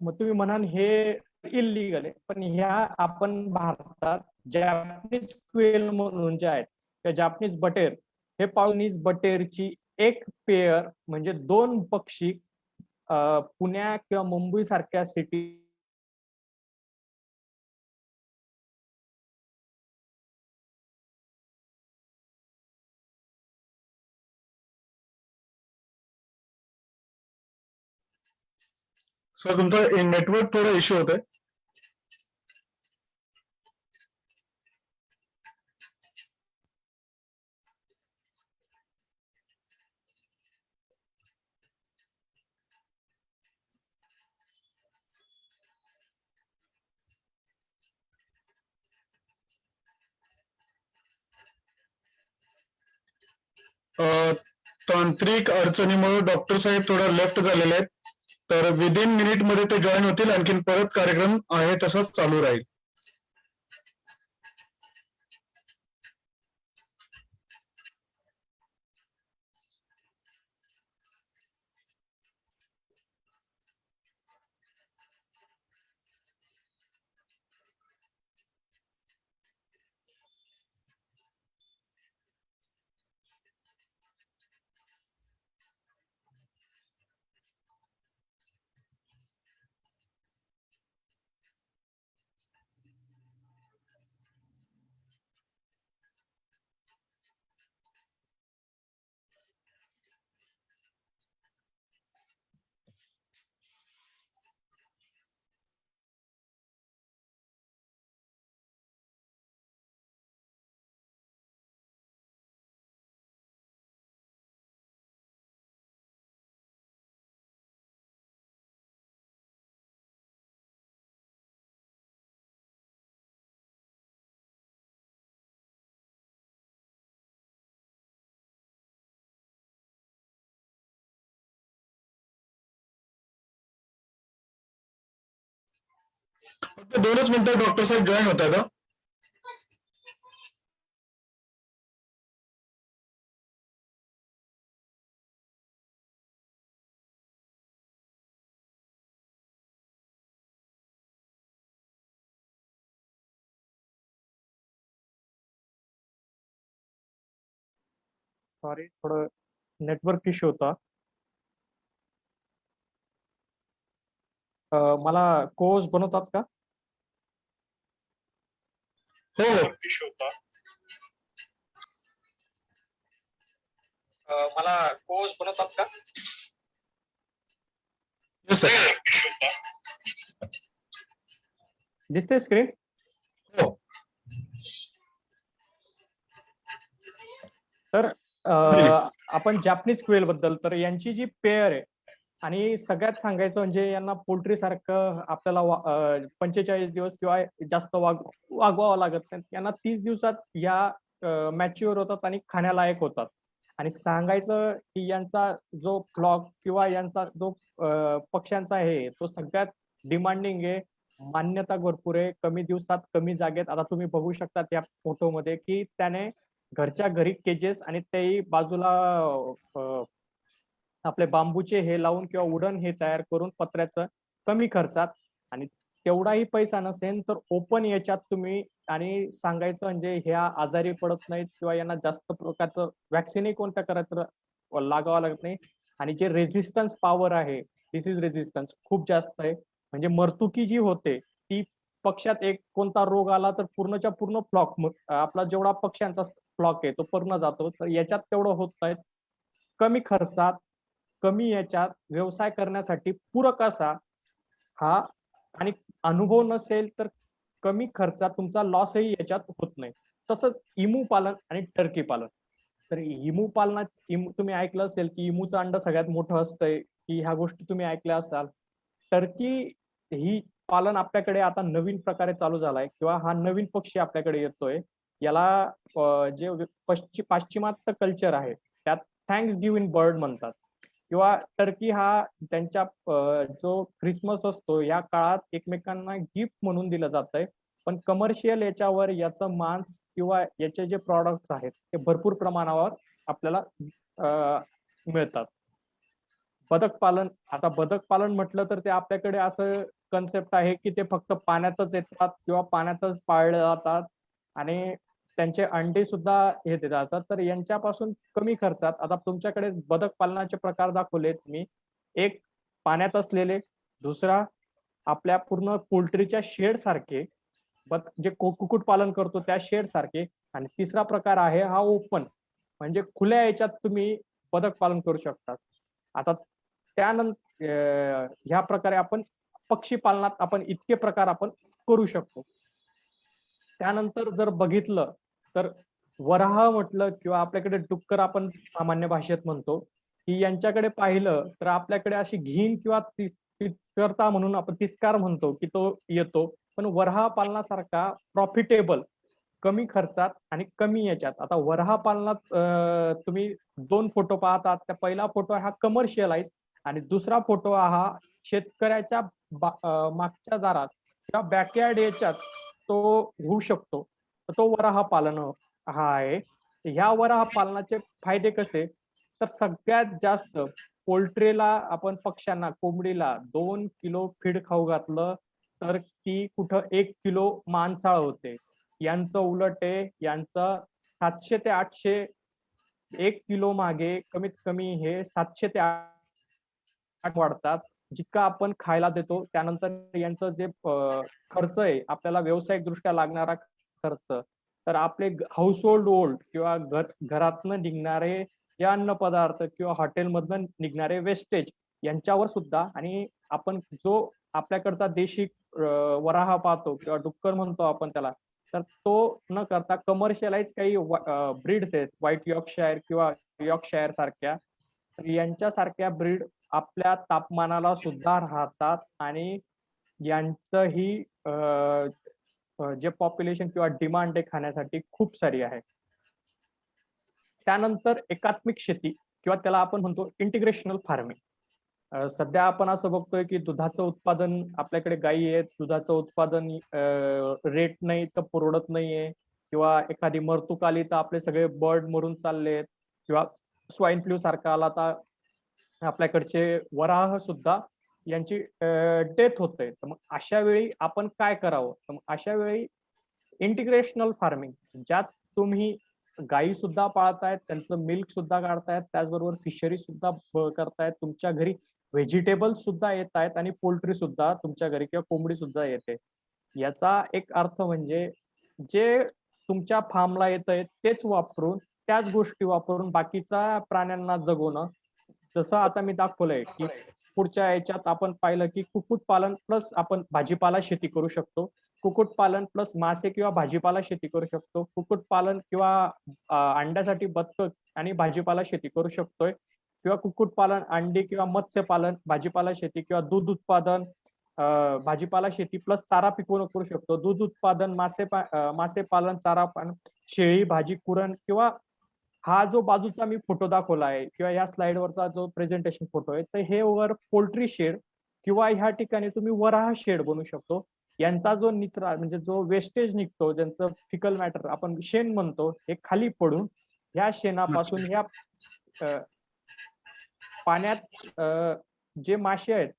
मग तुम्ही म्हणाल हे इलिगल आहे, पण ह्या आपण भारतात जॅपनीज क्वेल म्हणून जे आहेत त्या जॅपनीज बटेर, हे पावनीज बटेरची एक पेअर म्हणजे 2 पक्षी पुण्या किंवा मुंबई सारख्या सिटी सर तुमचं नेटवर्क थोडं इश्यू होतंय. तांत्रिक अडचणीमुळे डॉक्टर साहेब थोडा लेफ्ट झालेले आहेत. तर विदिन मिनिट मध्ये ते जॉईन होतील. आणखीन परत कार्यक्रम आहे तसाच चालू राहील. फक्त 2च मिनिटं डॉक्टर साहेब जॉईन होत आहेत. सॉरी थोडं नेटवर्क इश्यू होता. मला कोर्स बनवतात का? हो हो इश्यू होता. मला कोर्स बनवतात का? Yes sir. दिसते स्क्रीन? हो तर आपण जॅपनीज क्वेल बद्दल, तर यांची जी पेअर आहे आणि सगळ्यात सांगायचं म्हणजे यांना पोल्ट्री सारखं आपल्याला 45 दिवस किंवा जास्त वागवावं लागत नाही. यांना 30 दिवसात या मॅच्युअर होतात आणि खाण्यालायक होतात. आणि सांगायचं की यांचा जो फ्लॉक किंवा यांचा जो पक्ष्यांचा आहे तो सगळ्यात डिमांडिंग आहे, मान्यता भरपूर आहे, कमी दिवसात कमी जागेत. आता तुम्ही बघू शकता त्या फोटोमध्ये की त्याने घरच्या घरी केजेस आणि तेही बाजूला आपले बांबूचे हे लावून किंवा वुडन हे तयार करून पत्र्याचं कमी खर्चात, आणि तेवढाही पैसा नसेल तर ओपन याच्यात तुम्ही, आणि सांगायचं म्हणजे ह्या आजारी पडत नाहीत किंवा यांना जास्त प्रकारचं व्हॅक्सिनही कोणत्या करायचं लागावं लागत नाही. आणि जे रेझिस्टन्स पॉवर आहे, डिसीज रेझिस्टन्स खूप जास्त आहे. म्हणजे मरतुकी जी होते ती पक्षात एक कोणता रोग आला तर पूर्णच्या पूर्ण फ्लॉक, आपला जेवढा पक्ष्यांचा फ्लॉक आहे तो पूर्ण जातो. तर याच्यात तेवढं होत नाही. कमी खर्चात कमी याच्यात व्यवसाय करण्यासाठी पूरक असा हा, आणि अनुभव नसेल तर कमी खर्चात तुमचा लॉसही याच्यात होत नाही. तसंच इमू पालन आणि टर्की पालन. तर इमू पालनात तुम्ही ऐकलं असेल की इमूचं अंड सगळ्यात मोठं असतंय, की ह्या गोष्टी तुम्ही ऐकल्या असाल. टर्की ही पालन आपल्याकडे आता नवीन प्रकारे चालू झालाय किंवा हा नवीन पक्षी आपल्याकडे येतोय. याला जे पाश्चिमात्य कल्चर आहे त्यात थँक्स गिव्हिंग बर्ड म्हणतात. किंवा टर्की हा त्यांच्या जो ख्रिसमस असतो या काळात एकमेकांना गिफ्ट म्हणून दिलं जात आहे. पण कमर्शियल याच्यावर याचं मांस किंवा याचे जे प्रॉडक्ट्स आहेत ते भरपूर प्रमाणावर आपल्याला मिळतात. बदक पालन, आता बदक पालन म्हटलं तर ते आपल्याकडे असं कन्सेप्ट आहे की ते फक्त पाण्यातच येतात किंवा पाण्यातच पाळले जातात आणि त्यांचे अंडे सुद्धा हे दिले जातात. तर यांच्यापासून कमी खर्चात आता तुमच्याकडे बदक पालनाचे प्रकार दाखवलेत मी. एक पाण्यात असलेले, दुसरा आपल्या पूर्ण पोल्ट्रीच्या शेड सारखे, जे कुक्कुट पालन करतो त्या शेड सारखे, आणि तिसरा प्रकार आहे हा ओपन, म्हणजे खुल्या याच्यात तुम्ही बदक पालन करू शकता. आता त्यानंतर ह्या प्रकारे आपण पक्षी पालनात आपण इतके प्रकार आपण करू शकतो. त्यानंतर जर बघितलं तर वराह म्हटलं किंवा आपल्याकडे डुक्कर आपण सामान्य भाषेत म्हणतो, की यांच्याकडे पाहिलं तर आपल्याकडे अशी घीन किंवा तिस्करता म्हणून आपण तिस्कार म्हणतो की तो येतो. पण वराह पालनासारखा प्रॉफिटेबल, कमी खर्चात आणि कमी याच्यात. आता वराह पालनात तुम्ही 2 फोटो पाहतात. त्या पहिला फोटो हा कमर्शियलाइज आणि दुसरा फोटो हा शेतकऱ्याच्या मागच्या दारात किंवा बॅकयार्ड याच्यात तो होऊ शकतो. तर तो वराह पालन हा आहे. ह्या वराह पालनाचे फायदे कसे, तर सगळ्यात जास्त पोल्ट्रीला आपण पक्ष्यांना, कोंबडीला 2 किलो फीड खाऊ घातलं तर ती कुठं 1 किलो मांसाळ होते. यांचं उलट आहे, यांचं 700 ते 800, 1 किलो मागे कमीत कमी हे 700 ते 8 वाढतात. जितका आपण खायला देतो त्यानंतर यांचं जे खर्च आहे आपल्याला व्यावसायिक दृष्ट्या लागणारा खर्च, तर आपले हाऊस होल्ड ओल्ड किंवा घरातनं निघणारे जे अन्न पदार्थ किंवा हॉटेलमधनं निघणारे वेस्टेज यांच्यावर सुद्धा, आणि आपण जो आपल्याकडचा देशी वराह पाहतो किंवा डुक्कर म्हणतो आपण त्याला, तर तो न करता कमर्शियलाइज काही ब्रीड्स आहेत, व्हाईट यॉर्कशायर किंवा यॉर्कशायर सारख्या, तर यांच्यासारख्या ब्रीड आपल्या तापमानाला सुद्धा राहतात आणि यांचंही जे पॉप्युलेशन किंवा डिमांड आहे खाण्यासाठी खूप सारी आहे. त्यानंतर एकात्मिक शेती किंवा त्याला आपण म्हणतो इंटिग्रेशनल फार्मिंग. सध्या आपण असं बघतोय की दुधाचं उत्पादन, आपल्याकडे गायी आहेत, दुधाचं उत्पादन रेट नाही तर परवडत नाहीये, किंवा एखादी मरतूक आली तर आपले सगळे बर्ड मरून चाललेत, किंवा स्वाईन फ्लू सारखा आला तर आपल्याकडचे वराह सुद्धा यांची डेथ होते. तर मग अशा वेळी आपण काय करावं, तर मग अशा वेळी इंटिग्रेशनल फार्मिंग, ज्यात तुम्ही गायी सुद्धा पाळतायत, त्यांचं मिल्क सुद्धा काढतायत, त्याचबरोबर फिशरी सुद्धा करतायत, तुमच्या घरी व्हेजिटेबल सुद्धा येत आहेत आणि पोल्ट्री सुद्धा तुमच्या घरी किंवा कोंबडी सुद्धा येते. याचा एक अर्थ म्हणजे जे तुमच्या फार्मला येतंय तेच वापरून, त्याच गोष्टी वापरून बाकीच्या प्राण्यांना जगवणं. जसं आता मी दाखवलंय की पुढच्या याच्यात आपण पाहिलं की कुक्कुटपालन प्लस आपण भाजीपाला शेती करू शकतो. कुक्कुटपालन प्लस मासे किंवा भाजीपाला शेती करू शकतो. कुक्कुटपालन किंवा अंड्यासाठी बदकं आणि भाजीपाला शेती करू शकतोय, किंवा कुक्कुटपालन, अंडी किंवा मत्स्यपालन, भाजीपाला शेती किंवा दूध उत्पादन, भाजीपाला शेती प्लस चारा पिकवणं करू शकतो. दूध उत्पादन, मासे पालन, चारा पालन, शेळी, भाजी, कुरण, किंवा हा जो बाजूचा मी फोटो दाखवला आहे किंवा या स्लाइडवरचा जो प्रेझेंटेशन फोटो आहे, तर हे वर पोल्ट्री शेड किंवा ह्या ठिकाणी तुम्ही वराह शेड बनवू शकतो. यांचा जो निचरा म्हणजे जो वेस्टेज निघतो, ज्यांचं फिकल मॅटर आपण शेण म्हणतो, हे खाली पडून ह्या शेणापासून ह्या पाण्यात जे मासे आहेत,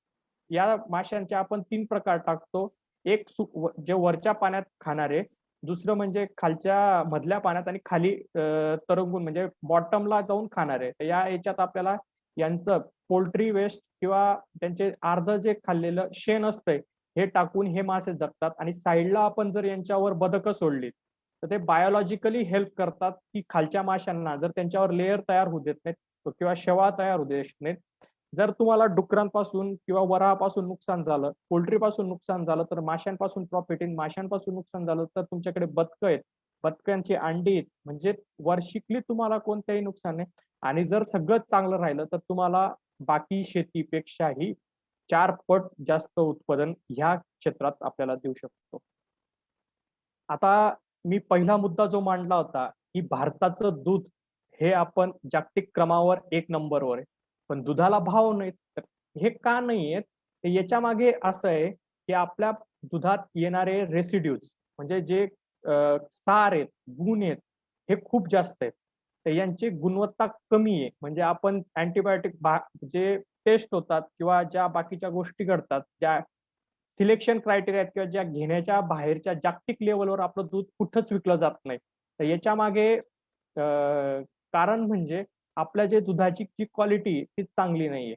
या माशांचे आपण 3 प्रकार टाकतो. एक जे वरच्या पाण्यात खाणारे, दुसरं म्हणजे खालच्या मधल्या पाण्यात आणि खाली तरंगून म्हणजे बॉटमला जाऊन खाणारे. तर या याच्यात आपल्याला यांचं पोल्ट्री वेस्ट किंवा त्यांचे अर्ध जे खाल्लेलं शेण असतंय हे टाकून हे मासे जगतात. आणि साईडला आपण जर यांच्यावर बदकं सोडली तर ते बायोलॉजिकली हेल्प करतात की खालच्या माशांना जर त्यांच्यावर लेअर तयार होऊ देत नाहीत किंवा शेवाळ तयार होऊ देत नाहीत. जर तुम्हाला डुकरांपासून किंवा वराहापासून नुकसान झालं, पोल्ट्रीपासून नुकसान झालं, तर माशांपासून प्रॉफिट येईल. माशांपासून नुकसान झालं तर तुमच्याकडे बदकं आहेत, बदकांची अंडी आहेत, म्हणजे वर्षिकली तुम्हाला कोणत्याही नुकसान नाही. आणि जर सगळं चांगलं राहिलं तर तुम्हाला बाकी शेतीपेक्षाही 4 पट जास्त उत्पादन ह्या क्षेत्रात आपल्याला देऊ शकतो. आता मी पहिला मुद्दा जो मांडला होता की भारताचं दूध हे आपण जागतिक क्रमावर 1 नंबरवर आहे, पण दुधाला भाव नाहीत. तर हे का नाहीयेत? तर याच्या मागे असं आहे की आपल्या दुधात येणारे रेसिड्यूज म्हणजे जे क्षार आहेत, गुण आहेत, हे खूप जास्त आहेत. तर यांची गुणवत्ता कमी आहे. म्हणजे आपण अँटिबायोटिक जे टेस्ट होतात किंवा ज्या बाकीच्या गोष्टी घडतात, ज्या सिलेक्शन क्रायटेरिया किंवा ज्या घेण्याच्या बाहेरच्या जागतिक लेवलवर आपलं दूध कुठंच विकलं जात नाही. तर याच्या मागे कारण म्हणजे आपल्या जे दुधाची जी क्वालिटी ती चांगली नाहीये.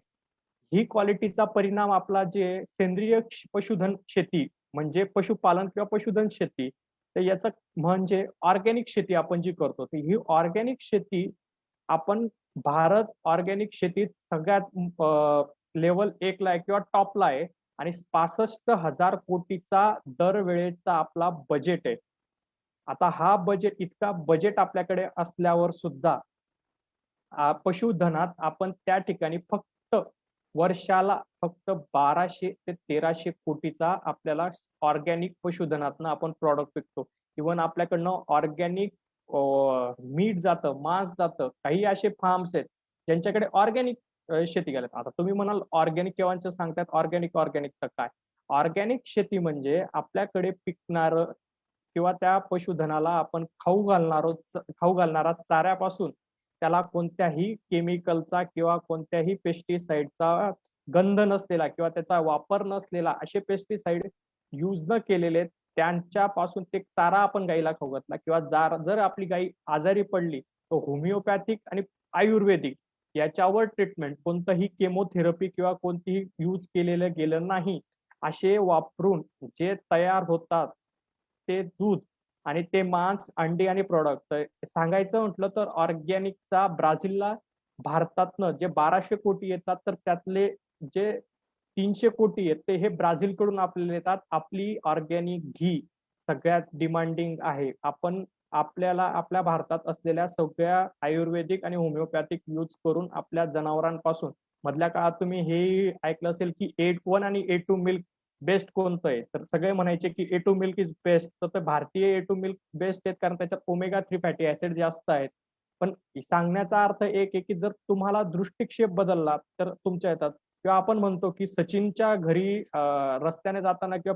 ही क्वालिटीचा परिणाम आपला जे सेंद्रिय पशुधन शेती म्हणजे पशुपालन किंवा पशुधन शेती, तर याचं म्हणजे ऑर्गॅनिक शेती आपण जी करतो, तर ही ऑर्गॅनिक शेती आपण भारत ऑर्गॅनिक शेतीत सगळ्यात लेवल 1 ला आहे किंवा टॉपला आहे. आणि 65,000 कोटीचा दरवेळेचा आपला बजेट आहे. आता हा बजेट इतका बजेट आपल्याकडे असल्यावर सुद्धा पशुधनात आपण त्या ठिकाणी फक्त वर्षाला फक्त 1200 ते 1300 कोटीचा आपल्याला ऑर्गॅनिक पशुधनातनं आपण प्रॉडक्ट विकतो. इव्हन आपल्याकडनं ऑर्गॅनिक मीठ जातं, मांस जातं. काही असे फार्म्स आहेत ज्यांच्याकडे ऑर्गॅनिक शेती केल्यात. आता तुम्ही म्हणाल ऑर्गॅनिक केव्हाचं सांगतात, ऑर्गॅनिक तर काय? ऑर्गॅनिक शेती म्हणजे आपल्याकडे पिकणारं किंवा त्या पशुधनाला आपण खाऊ घालणारा चाऱ्यापासून त्याला कोणत्याही केमिकलचा किंवा कोणत्याही पेस्टिसाइडचा गंध नसलेला किंवा त्याचा वापर नसलेला असे पेस्टिसाइड यूज न केलेले त्यांच्यापासून ते चारा आपण गाईला खाऊ घातला किंवा जर आपली गाई आजारी पडली तर होमिओपॅथिक आणि आयुर्वेदिक याच्यावर ट्रीटमेंट, कोणतंही केमोथेरपी किंवा कोणतीही यूज केलेलं गेलं नाही, असे वापरून जे तयार होतात ते दूध आणि ते मांस, अंडी आणि प्रॉडक्ट. सांगायचं म्हटलं तर ऑर्गॅनिकचा ब्राझीलला भारतातनं जे 1200 कोटी येतात, तर त्यातले जे 300 कोटी आहेत ते हे ब्राझीलकडून आपल्याला येतात. आपली ऑर्गॅनिक घी सगळ्यात डिमांडिंग आहे. आपल्याला आपल्या भारतात असलेल्या सगळ्या आयुर्वेदिक आणि होमिओपॅथिक यूज करून आपल्या जनावरांपासून मधल्या काळात तुम्ही हे ऐकलं असेल की A1 आणि A2 मिल्क बेस्ट कोणतं आहे, तर सगळे म्हणायचे की A2 मिल्क इज बेस्ट. तर भारतीय A2 मिल्क बेस्ट आहेत कारण त्याच्यात ओमेगा 3 फॅटी ऍसिड जास्त आहेत. पण सांगण्याचा अर्थ एक आहे की जर तुम्हाला दृष्टिक्षेप बदलला तर तुमच्या येतात. किंवा आपण म्हणतो की सचिनच्या घरी रस्त्याने जाताना किंवा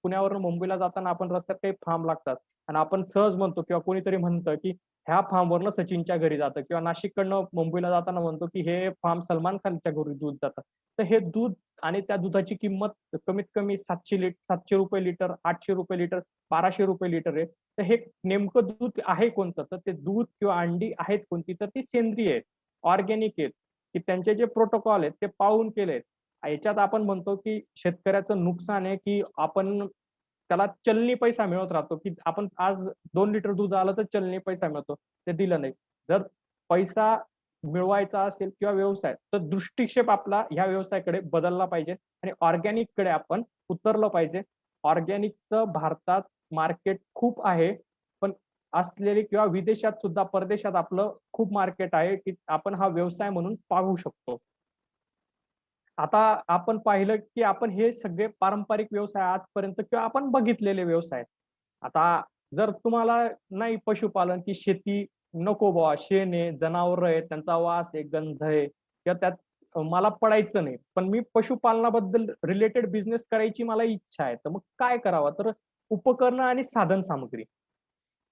पुण्यावरून मुंबईला जाताना आपण रस्त्यात काही फार्म लागतात आणि आपण सहज म्हणतो किंवा कोणीतरी म्हणतं की ह्या फार्मवरनं सचिनच्या घरी जातं किंवा नाशिककडनं मुंबईला जाताना म्हणतो की हे फार्म सलमान खानच्या घरी दूध जातं. तर हे दूध आणि त्या दुधाची किंमत कमीत कमी 700 रुपये लिटर, 800 रुपये लिटर, 1200 रुपये लिटर आहे. तर हे नेमकं दूध आहे कोणतं? तर ते दूध किंवा अंडी आहेत कोणती? तर ती सेंद्रिय आहेत, ऑर्गॅनिक आहेत, की त्यांचे जे प्रोटोकॉल आहेत ते पाळून केलेत. याच्यात आपण म्हणतो की शेतकऱ्याचं नुकसान आहे की आपण त्याला चलनी पैसा मिळत राहतो, की आपण आज 2 लिटर दूध आलं तर चलनी पैसा मिळतो. ते दिलं नाही. जर पैसा मिळवायचा असेल किंवा व्यवसाय, तर दृष्टिक्षेप आपला ह्या व्यवसायाकडे बदलला पाहिजे आणि ऑर्गॅनिककडे आपण उतरलं पाहिजे. ऑर्गॅनिकचं भारतात मार्केट खूप आहे, पण असलेली किंवा विदेशात सुद्धा परदेशात आपलं खूप मार्केट आहे, की आपण हा व्यवसाय म्हणून पाहू शकतो. आता आपण पाहिलं, की आपण हे सगळे पारंपरिक व्यवसाय आजपर्यंत किंवा आपण बघितलेले व्यवसाय. आता जर तुम्हाला नाही पशुपालन, की शेती नको बुवा, शेण आहे, जनावरं आहेत, त्यांचा वास आहे, गंध आहे किंवा त्यात मला पडायचं नाही. पण मी पशुपालनाबद्दल रिलेटेड बिझनेस करायची मला इच्छा आहे. तर मग काय करावं? तर उपकरणं आणि साधन सामग्री.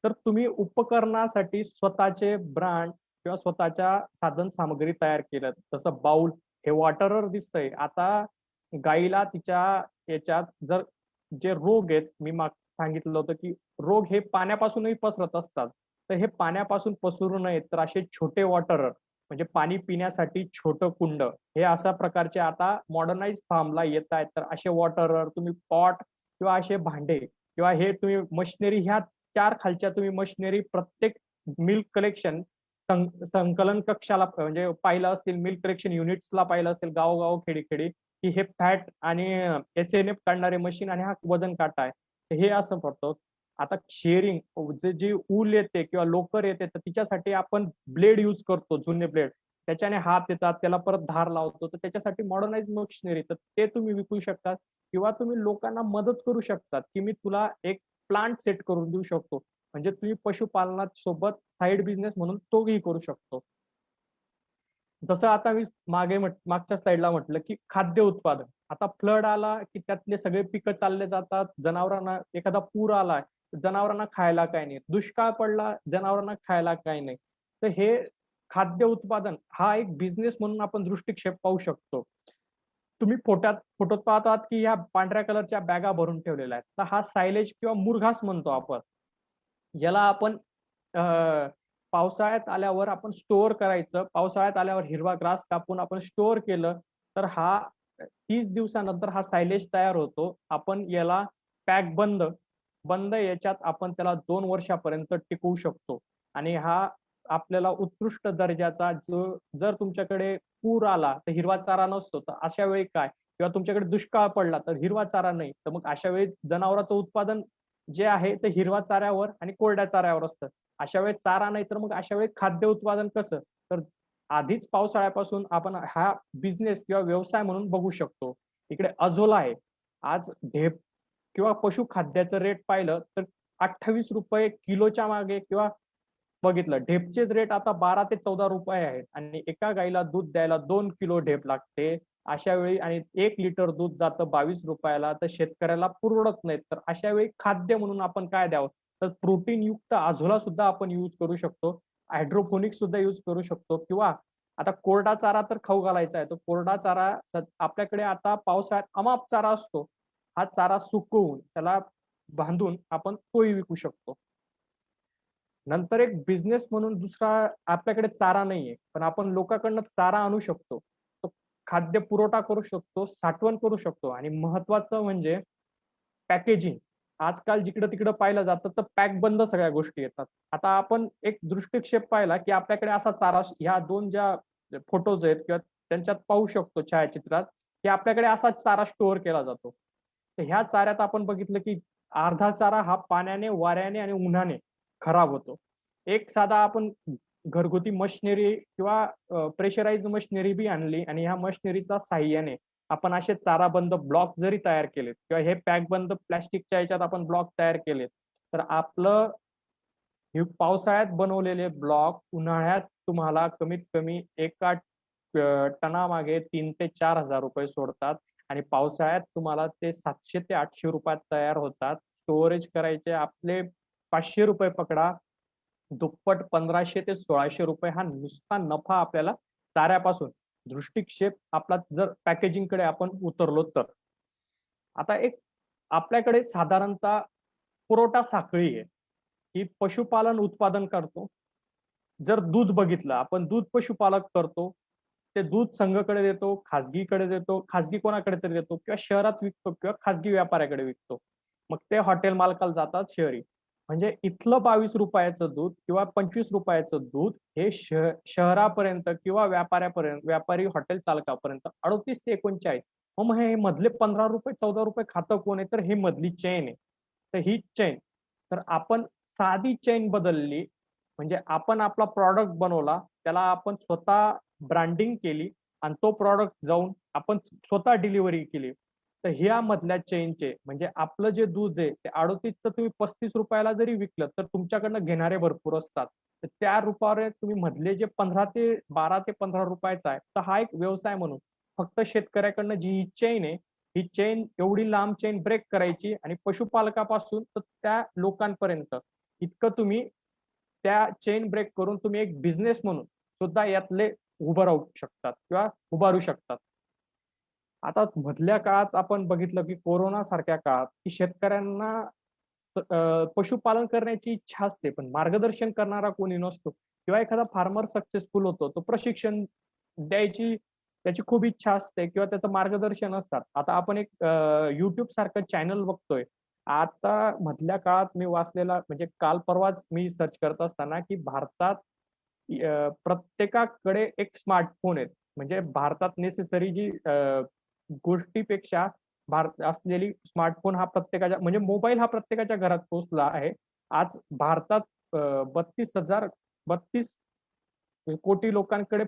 तर तुम्ही उपकरणासाठी स्वतःचे ब्रँड किंवा स्वतःच्या साधन सामग्री तयार केल्यात. जसं बाउल हे वॉटरवर दिसतंय. आता गाईला तिच्या याच्यात जर जे रोग आहेत, मी सांगितलं होतं, की रोग हे पाण्यापासूनही पसरत असतात. तर हे पाण्यापासून पसरू नयेत, तर असे छोटे वॉटरर म्हणजे पाणी पिण्यासाठी छोटं कुंड, हे अशा प्रकारचे आता मॉडर्नाइज फार्मला येत आहेत. तर असे वॉटरर तुम्ही पॉट किंवा असे भांडे किंवा हे तुम्ही मशिनरी ह्या 4 खालच्या तुम्ही मशिनरी प्रत्येक मिल्क कलेक्शन संकलन कक्षाला म्हणजे पाहिलं असतील, मिल्क कलेक्शन युनिट्सला पाहिलं असेल गावोगाव, खेडी-खेडी, की हे फॅट आणि एस-एन-एफ काढणारे मशीन आणि हा वजन काटा आहे. तर हे असं करतो. आता शेअरिंग जी ऊल येते किंवा लोकर येते, तर तिच्यासाठी आपण ब्लेड यूज करतो, जुने ब्लेड. त्याच्याने हात येतात, त्याला परत धार लावतो. तर त्याच्यासाठी मॉडर्नाइज मशिनरी, तर ते तुम्ही विकू शकता किंवा तुम्ही लोकांना मदत करू शकतात, की मी तुला एक प्लांट सेट करून देऊ शकतो. म्हणजे तुम्ही पशुपालनात सोबत साइड बिझनेस म्हणून तोही करू शकतो. जसं आता मी मागच्या स्लाइडला म्हटलं, की खाद्य उत्पादन. आता फ्लड आला, की त्यातले सगळे पिकं चालले जातात. जनावरांना एखादा पूर आलाय, जनावरांना खायला काही नाही. दुष्काळ पडला, जनावरांना खायला काही नाही. तर हे खाद्य उत्पादन हा एक बिझनेस म्हणून आपण दृष्टिक्षेप पाहू शकतो. तुम्ही फोटोत पाहतात, की ह्या पांढऱ्या कलरच्या बॅगा भरून ठेवलेल्या आहेत. तर हा सायलेज किंवा मुरघास म्हणतो आपण. याला आपण अ, पावसाळ्यात आल्यावर आपण स्टोअर करायचं. पावसाळ्यात आल्यावर हिरवा ग्रास कापून आपण स्टोअर केलं, तर हा 30 दिवसानंतर हा सायलेज तयार होतो. आपण याला पॅक बंद बंद याच्यात आपण त्याला 2 वर्षापर्यंत टिकवू शकतो आणि हा आपल्याला उत्कृष्ट दर्जाचा जर तुमच्याकडे पूर आला, तर हिरवा चारा नसतो. तर अशा वेळी काय? किंवा तुमच्याकडे दुष्काळ पडला, तर हिरवा चारा नाही. तर मग अशा वेळी जनावरांचं उत्पादन जे आहे ते हिरवा चाऱ्यावर आणि कोरड्या चाऱ्यावर असतं. अशा वेळी चारा नाही, तर मग अशा वेळी खाद्य उत्पादन कसं? तर आधीच पावसाळ्यापासून आपण हा बिझनेस किंवा व्यवसाय म्हणून बघू शकतो. इकडे अझोला आहे. आज ढेप किंवा पशुखाद्याचं रेट पाहिलं तर ₹28 किलोच्या मागे किंवा बघितलं ढेपचेच रेट आता 12 ते 14 रुपये आहेत आणि एका गाईला दूध द्यायला 2 किलो ढेप लागते. अशा वेळी आणि 1 लिटर दूध जातं ₹22 तर शेतकऱ्याला पुरवडत नाहीत. तर अशा वेळी खाद्य म्हणून आपण काय द्यावं? तर प्रोटीनयुक्त अझोला सुद्धा आपण यूज करू शकतो. हायड्रोपोनिक्स सुद्धा यूज करू शकतो किंवा आता कोरडा चारा तर खाऊ घालायचा आहे. तो कोरडा चारा आपल्याकडे आता पावसाळ्यात अमाप चारा असतो. हा चारा सुकवून त्याला बांधून आपण तोही विकू शकतो. नंतर एक बिझनेस म्हणून दुसरा आपल्याकडे चारा नाहीये, पण आपण लोकांकडनं चारा आणू शकतो. तो खाद्य पुरवठा करू शकतो, साठवण करू शकतो आणि महत्वाचं म्हणजे पॅकेजिंग. आजकाल जिकडं-तिकडं पाहिलं जातं, तर पॅक बंद सगळ्या गोष्टी येतात. आता आपण एक दृष्टिक्षेप पाहिला, की आपल्याकडे असा चारा ह्या 2 ज्या फोटोज आहेत किंवा त्यांच्यात पाहू शकतो छायाचित्रात, की आपल्याकडे असा चारा स्टोअर केला जातो. तर ह्या चाऱ्यात आपण बघितलं, की अर्धा चारा हा पाण्याने, वाऱ्याने आणि उन्हाने खराब होतो. एक साधा आपण घरगुती मशिनरी किंवा प्रेशराइज्ड मशिनरी बी आणली आणि ह्या मशिनरीच्या साहाय्याने आपण असे चाराबंद ब्लॉक जरी तयार केलेत किंवा हे पॅकबंद प्लास्टिकच्या ह्याच्यात आपण ब्लॉक तयार केलेत, तर आपलं हे पावसाळ्यात बनवलेले ब्लॉक उन्हाळ्यात तुम्हाला कमीत कमी एका टनामागे 3 ते 4,000 रुपये सोडतात आणि पावसाळ्यात तुम्हाला ते 700 ते 800 रुपयात तयार होतात. स्टोरेज करायचे आपले ₹500 पकडा. दुप्पट 1500 ते 1600 रुपये हा नुसता नफा आपल्याला चाऱ्यापासून. दृष्टिक्षेप आपला जर पॅकेजिंगकडे आपण उतरलो तर. आता एक आपल्याकडे साधारणतः पुरवठा साखळी आहे, की पशुपालन उत्पादन करतो. जर दूध बघितलं, आपण दूध पशुपालक करतो. ते दूध संघाकडे देतो, खाजगीकडे देतो, खाजगी कोणाकडे तरी देतो किंवा शहरात विकतो किंवा खाजगी व्यापाऱ्याकडे विकतो. मग ते हॉटेल मालकाला जातात शहरी. म्हणजे इथलं 22 रुपयाचं दूध किंवा 25 रुपयाचं दूध हे शहरापर्यंत किंवा व्यापारी हॉटेल चालकापर्यंत 38 ते 39. मग हे मधले 15 रुपये 14 रुपये खातं कोण आहे? तर ही मधली चेन आहे. तर ही चेन. तर आपण साधी चेन बदलली, म्हणजे आपण आपला प्रॉडक्ट बनवला, त्याला आपण स्वतः ब्रँडिंग केली आणि तो प्रॉडक्ट जाऊन आपण स्वतः डिलिव्हरी केली. तर ह्या मधल्या चेनचे म्हणजे आपलं जे दूध आहे ते 38चं तुम्ही 35 रुपयाला जरी विकलं तर तुमच्याकडनं घेणारे भरपूर असतात. तर त्या रूपावर तुम्ही मधले जे 12 ते 15 रुपयाचा आहे, तर हा एक व्यवसाय म्हणून फक्त शेतकऱ्याकडनं जी ही चेन आहे, ही चेन एवढी लांब चेन ब्रेक करायची आणि पशुपालकापासून तर त्या लोकांपर्यंत इतकं तुम्ही त्या चेन ब्रेक करून तुम्ही एक बिझनेस म्हणून सुद्धा यातले उभं राहू शकतात किंवा उभारू शकतात. आता मधल्या काळात आपण बघितलं की कोरोना सारख्या काळात की शेतकऱ्यांना पशुपालन करण्याची इच्छा असते, पण मार्गदर्शन करणारा कोणी नसतो किंवा एखादा फार्मर सक्सेसफुल होतो, तो प्रशिक्षण द्यायची त्याची खूप इच्छा असते किंवा त्याचं मार्गदर्शन असतात. आता आपण एक YouTube सारखं चॅनल बघतोय. आता मधल्या काळात मी वाचलेला म्हणजे काल परवाच मी सर्च करत असताना की भारतात प्रत्येकाकडे एक स्मार्टफोन आहे. म्हणजे भारतात नेसेसरी जी गोष्टीपेक्षा असलेली स्मार्टफोन हा प्रत्येकाच्या म्हणजे मोबाईल हा प्रत्येकाच्या घरात पोहोचला आहे. आज भारतात 32 कोटी लोकांकडे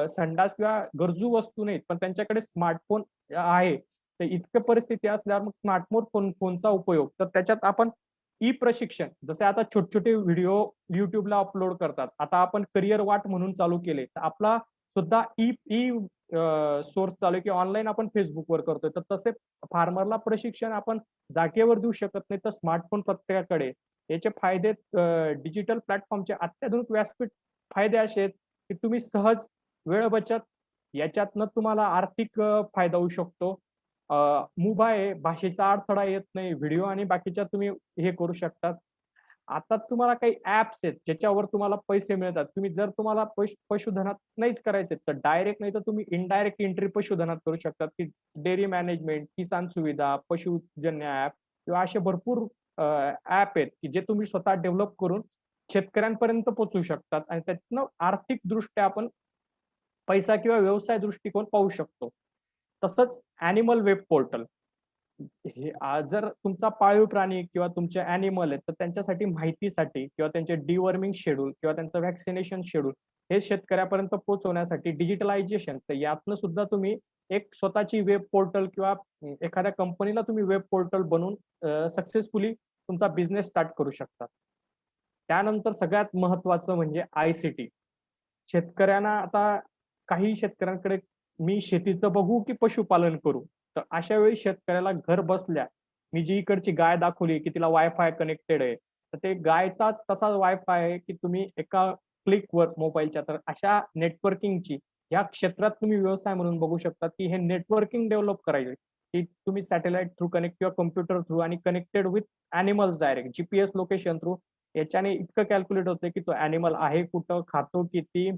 संडास किंवा गरजू वस्तू नाहीत, पण त्यांच्याकडे स्मार्टफोन आहे. तर इतकं परिस्थिती असल्यावर मग फोनचा उपयोग तर त्याच्यात आपण प्रशिक्षण जसे आता छोटे-छोटे व्हिडिओ YouTubeला अपलोड करतात. आता आपण करियर वाट म्हणून चालू केले. तर आपला सुद्धा ई ई सोर्स चालू आहे, की ऑनलाईन आपण Facebookवर करतोय. तर तसे फार्मरला प्रशिक्षण आपण जागेवर देऊ शकत नाही, तर स्मार्टफोन प्रत्येकाकडे. याचे फायदे डिजिटल प्लॅटफॉर्मचे अत्याधुनिक व्यासपीठ फायदे असे आहेत, की तुम्ही सहज वेळ बचत याच्यातनं तुम्हाला आर्थिक फायदा होऊ शकतो. मुभा आहे, भाषेचा अडथळा येत नाही, व्हिडिओ आणि बाकीच्या तुम्ही हे करू शकतात. आता तुम्हाला काही ॲप्स आहेत, ज्याच्यावर तुम्हाला पैसे मिळतात. तुम्हाला पशुधनात नाहीच करायचे तर डायरेक्ट नाही तर तुम्ही इनडायरेक्ट एंट्री पशुधनात करू शकतात, की डेअरी मॅनेजमेंट, किसान सुविधा, पशुजन्य ॲप किंवा असे भरपूर ॲप आहेत, की जे तुम्ही स्वतः डेव्हलप करून शेतकऱ्यांपर्यंत पोहोचू शकतात आणि त्यातनं आर्थिकदृष्ट्या आपण पैसा किंवा व्यवसाय दृष्टिकोन पाहू शकतो. तसंच ॲनिमल वेब पोर्टल हे जर तुमचा पाळीव प्राणी किंवा तुमचे ॲनिमल आहेत, तर त्यांच्यासाठी माहितीसाठी किंवा त्यांचे डिवर्मिंग शेड्यूल किंवा त्यांचं व्हॅक्सिनेशन शेड्यूल हे शेतकऱ्यापर्यंत पोहोचवण्यासाठी डिजिटलायझेशन तर यातनं सुद्धा तुम्ही एक स्वतःची वेब पोर्टल किंवा एखाद्या कंपनीला तुम्ही वेब पोर्टल बनवून सक्सेसफुली तुमचा बिझनेस स्टार्ट करू शकता. त्यानंतर सगळ्यात महत्त्वाचं म्हणजे ICT. शेतकऱ्यांना आता काही शेतकऱ्यांकडे मी शेतीचं बघू की पशुपालन करू? तर अशा वेळी शेतकऱ्याला घर बसल्या मी जी इकडची गाय दाखवली की तिला वायफाय कनेक्टेड आहे. तर ते गायचाच तसाच वायफाय आहे की तुम्ही एका क्लिकवर मोबाईलच्या तर अशा नेटवर्किंगची या क्षेत्रात तुम्ही व्यवसाय म्हणून बघू शकता की हे नेटवर्किंग डेव्हलप करायचे की तुम्ही सॅटेलाइट थ्रू कनेक्ट किंवा कॉम्प्युटर थ्रू आणि connected with animals direct GPS location through याच्याने इतकं कॅल्क्युलेट होते की तो ॲनिमल आहे कुठं, खातो किती,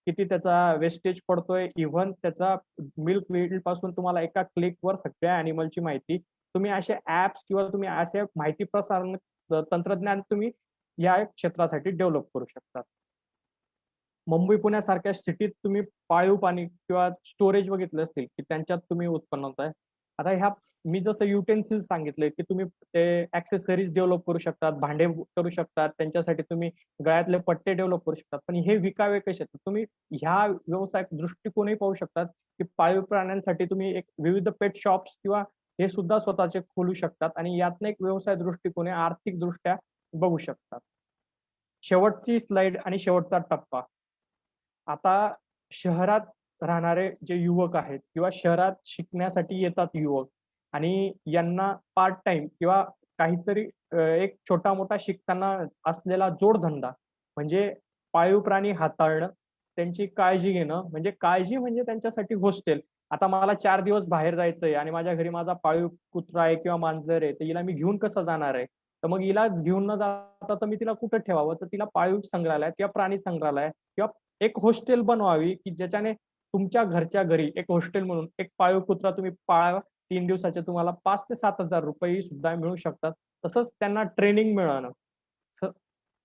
किती त्याचा वेस्टेज पडतोय, इव्हन त्याचा मिल्क वीड पासून तुम्हाला एका क्लिकवर सगळ्या ॲनिमलची माहिती तुम्ही असे ॲप्स किंवा तुम्ही असे माहिती प्रसारण तंत्रज्ञान तुम्ही या क्षेत्रासाठी डेव्हलप करू शकता. मुंबई पुण्यासारख्या सिटीत तुम्ही पाळीव पाणी किंवा स्टोरेज बघितले असतील की त्यांच्यात तुम्ही उत्पन्न होताय. आता ह्या मी जसं युटेन्सिल सांगितले की तुम्ही ते ऍक्सेसरीज डेव्हलप करू शकतात, भांडे करू शकतात, त्यांच्यासाठी तुम्ही गळ्यातले पट्टे डेव्हलप करू शकतात. पण हे विकावे कसे तर तुम्ही ह्या व्यवसाय दृष्टिकोनही पाहू शकतात की पाळीव प्राण्यांसाठी तुम्ही एक विविध पेट शॉप्स किंवा हे सुद्धा स्वतःचे खोलू शकतात आणि यातनं एक व्यवसाय दृष्टिकोने आर्थिक दृष्ट्या बघू शकतात. शेवटची स्लाइड आणि शेवटचा टप्पा. आता शहरात राहणारे जे युवक आहेत किंवा शहरात शिकण्यासाठी येतात युवक आणि यांना पार्ट टाइम किंवा काहीतरी एक छोटा मोठा शिकताना असलेला जोडधंदा म्हणजे पाळीव प्राणी हाताळणं, त्यांची काळजी घेणं म्हणजे काळजी म्हणजे त्यांच्यासाठी हॉस्टेल. आता मला 4 दिवस बाहेर जायचंय आणि माझ्या घरी माझा पाळीव कुत्रा आहे किंवा मांजर आहे, तर हिला मी घेऊन कसं जाणार आहे? तर मग हिला घेऊन न जाता तर मी तिला कुठं ठेवावं? तर तिला पाळीव संग्रहालयात किंवा प्राणी संग्रहालय किंवा एक हॉस्टेल बनवावी की ज्याच्याने तुमच्या घरच्या घरी एक हॉस्टेल म्हणून एक पाळीव कुत्रा तुम्ही पाळावा 3 दिवसाचे तुम्हाला 5 ते 7,000 रुपये सुद्धा मिळू शकतात. तसंच त्यांना ट्रेनिंग मिळणं. स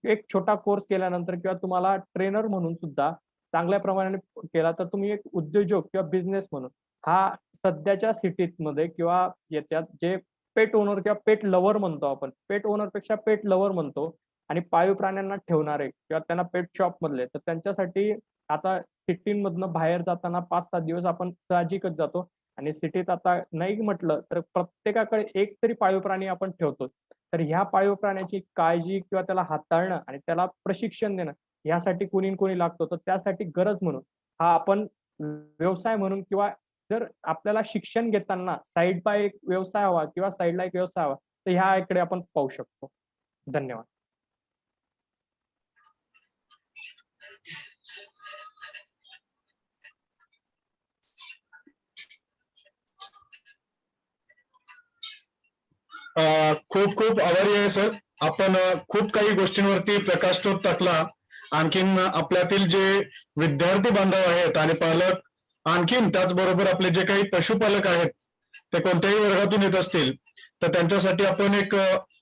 एक छोटा कोर्स केल्यानंतर किंवा तुम्हाला ट्रेनर म्हणून सुद्धा चांगल्या प्रमाणाने केला तर तुम्ही एक उद्योजक किंवा बिझनेस म्हणून हा सध्याच्या सिटीमध्ये किंवा येत्यात जे पेट ओनर किंवा पेट लव्हर म्हणतो आपण. पेट ओनरपेक्षा पेट लव्हर म्हणतो आणि पाळीव प्राण्यांना ठेवणारे किंवा त्यांना पेट शॉप मधले तर त्यांच्यासाठी आता सिटीमधनं बाहेर जाताना 5-7 दिवस आपण साहजिकच जातो आणि सिटीत आता नाही म्हटलं तर प्रत्येकाकडे एक तरी पाळीव प्राणी आपण ठेवतो. तर ह्या पाळीव प्राण्याची काळजी किंवा त्याला हाताळणं आणि त्याला प्रशिक्षण देणं यासाठी कोणी न कोणी लागतो. तर त्यासाठी गरज म्हणून हा आपण व्यवसाय म्हणून किंवा जर आपल्याला शिक्षण घेताना साइड बाय एक व्यवसाय हवा किंवा साइडला एक व्यवसाय हवा तर ह्याकडे आपण पाहू शकतो. धन्यवाद. खूप खूप आभारी आहे सर. आपण खूप काही गोष्टींवरती प्रकाशझोत टाकला. आणखीन आपल्यातील जे विद्यार्थी बांधव आहेत आणि पालक, आणखीन त्याचबरोबर आपले जे काही पशुपालक आहेत ते कोणत्याही वर्गातून येत असतील तर त्यांच्यासाठी आपण एक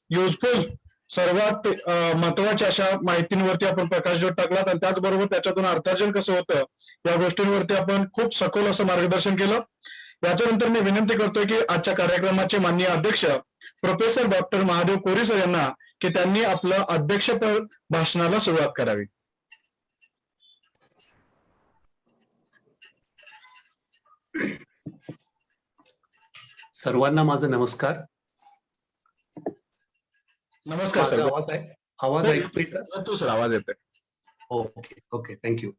युजफुल सर्वात महत्वाच्या अशा माहितींवरती आपण प्रकाशझोत टाकलात आणि त्याचबरोबर त्याच्यातून अर्थार्जन कसं होतं या गोष्टींवरती आपण खूप सखोल असं मार्गदर्शन केलं. याच्यानंतर मी विनंती करतोय की आजच्या कार्यक्रमाचे माननीय अध्यक्ष प्रोफेसर डॉक्टर महादेव कोरी सर यांना की त्यांनी आपलं अध्यक्षपद भाषणाला सुरुवात करावी. सर्वांना माझा नमस्कार. नमस्कार सर. आवाज ऐकू येतो? तू सर आवाज येतोय. Okay okay, thank you.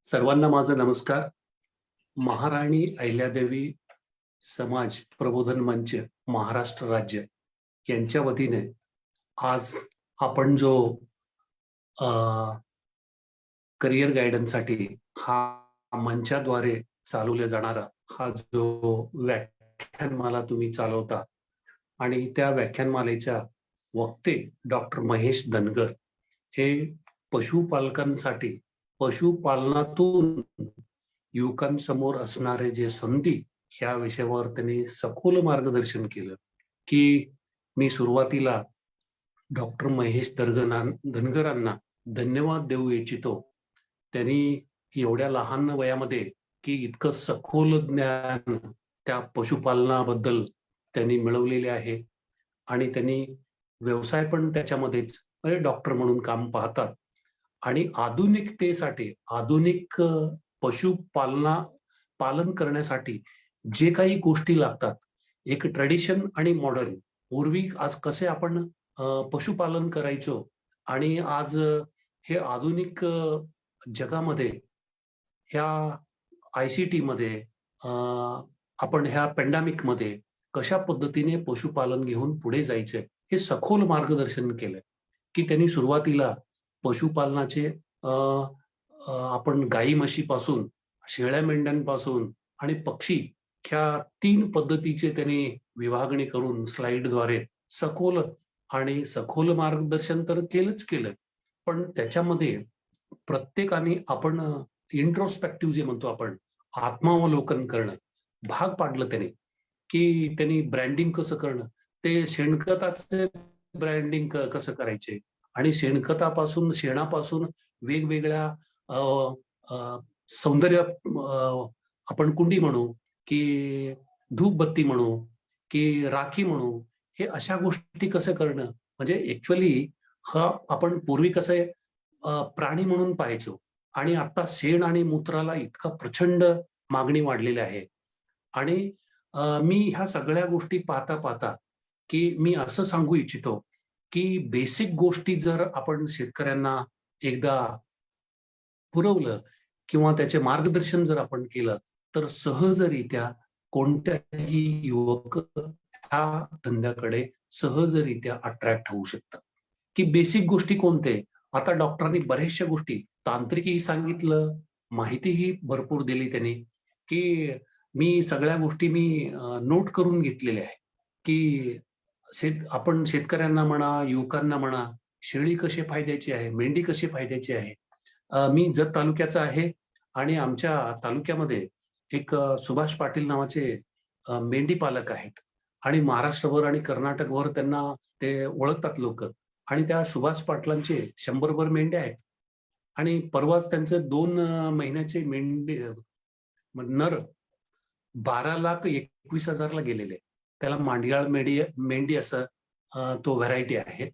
सर्वांना माझा नमस्कार. महाराणी अहिल्यादेवी समाज प्रबोधन मंच महाराष्ट्र राज्य यांच्या वतीने आज आपण जो करिअर गायडन्ससाठी हा मंचाद्वारे चालवला जाणारा हा जो व्याख्यानमाला तुम्ही चालवता आणि त्या व्याख्यानमालेच्या वक्ते डॉक्टर महेश धनगर हे पशुपालकांसाठी पशुपालनातून युवकांसमोर असणारे जे संधी ह्या विषयावर त्यांनी सखोल मार्गदर्शन केलं की मी सुरुवातीला डॉक्टर महेश धनगरांना धन्यवाद देऊ इच्छितो. त्यांनी एवढ्या लहान वयामध्ये की इतकं सखोल ज्ञान त्या पशुपालनाबद्दल त्यांनी मिळवलेले आहे आणि त्यांनी व्यवसाय पण त्याच्यामध्येच डॉक्टर म्हणून काम पाहतात आणि आधुनिकतेसाठी आधुनिक पालन करण्यासाठी जे काही गोष्टी लागतात एक ट्रेडिशन आणि मॉडर्न. पूर्वी आज कसे आपण पशुपालन करायचो आणि आज हे आधुनिक जगामध्ये ह्या ICT मध्ये आपण ह्या पॅन्डेमिक मध्ये कशा पद्धतीने पशुपालन घेऊन पुढे जायचंय हे सखोल मार्गदर्शन केलंय की त्यांनी सुरुवातीला पशुपालनाचे आपण गाई म्हशीपासून शेळ्या मेंढ्यांपासून आणि पक्षी ह्या 3 पद्धतीचे त्यांनी विभागणी करून स्लाइडद्वारे सखोल मार्गदर्शन तर केलं पण त्याच्यामध्ये प्रत्येकाने आपण इंट्रोस्पेक्टिव्ह जे म्हणतो आपण आत्मावलोकन करणं भाग पाडलं त्याने की त्यांनी ब्रँडिंग कसं करणं ते शेणखताचे ब्रँडिंग कसं करायचे आणि शेणापासून वेगवेगळ्या सौंदर्य आपण कुंडी म्हणू की धूपबत्ती म्हणू की राखी म्हणू हे अशा गोष्टी कसं करणं म्हणजे ऍक्च्युअली हा आपण पूर्वी कसं प्राणी म्हणून पाहायचो आणि आता शेण आणि मूत्राला इतका प्रचंड मागणी वाढलेली आहे आणि मी ह्या सगळ्या गोष्टी पाहता की मी असं सांगू इच्छितो की बेसिक गोष्टी जर आपण शेतकऱ्यांना एकदा पुरवलं किंवा त्याचे मार्गदर्शन जर आपण केलं तर सहजरित्या कोणत्याही युवक ह्या धंद्याकडे सहजरित्या अट्रॅक्ट होऊ शकतात. की बेसिक गोष्टी कोणते आता डॉक्टरांनी बऱ्याचशा गोष्टी तांत्रिकही सांगितलं माहितीही भरपूर दिली त्यांनी की मी सगळ्या गोष्टी नोट करून घेतलेल्या आहे की आपण शेतकऱ्यांना म्हणा युवकांना म्हणा शेळी कशी फायद्याची आहे मेंढी कशी फायद्याची आहे. मी जत तालुक्याचा आहे आणि आमच्या तालुक्यामध्ये एक सुभाष पाटील नावाचे मेंढी पालक आहेत आणि महाराष्ट्रभर आणि कर्नाटकभर त्यांना ते ओळखतात लोक. आणि त्या सुभाष पाटलांचे 100भर मेंढ्या आहेत. आणि परवाच त्यांचे 2 महिन्याचे मेंढी नर 12,21,000ला गेलेले. त्याला मांडियाळ मेंढी असं तो व्हरायटी आहे.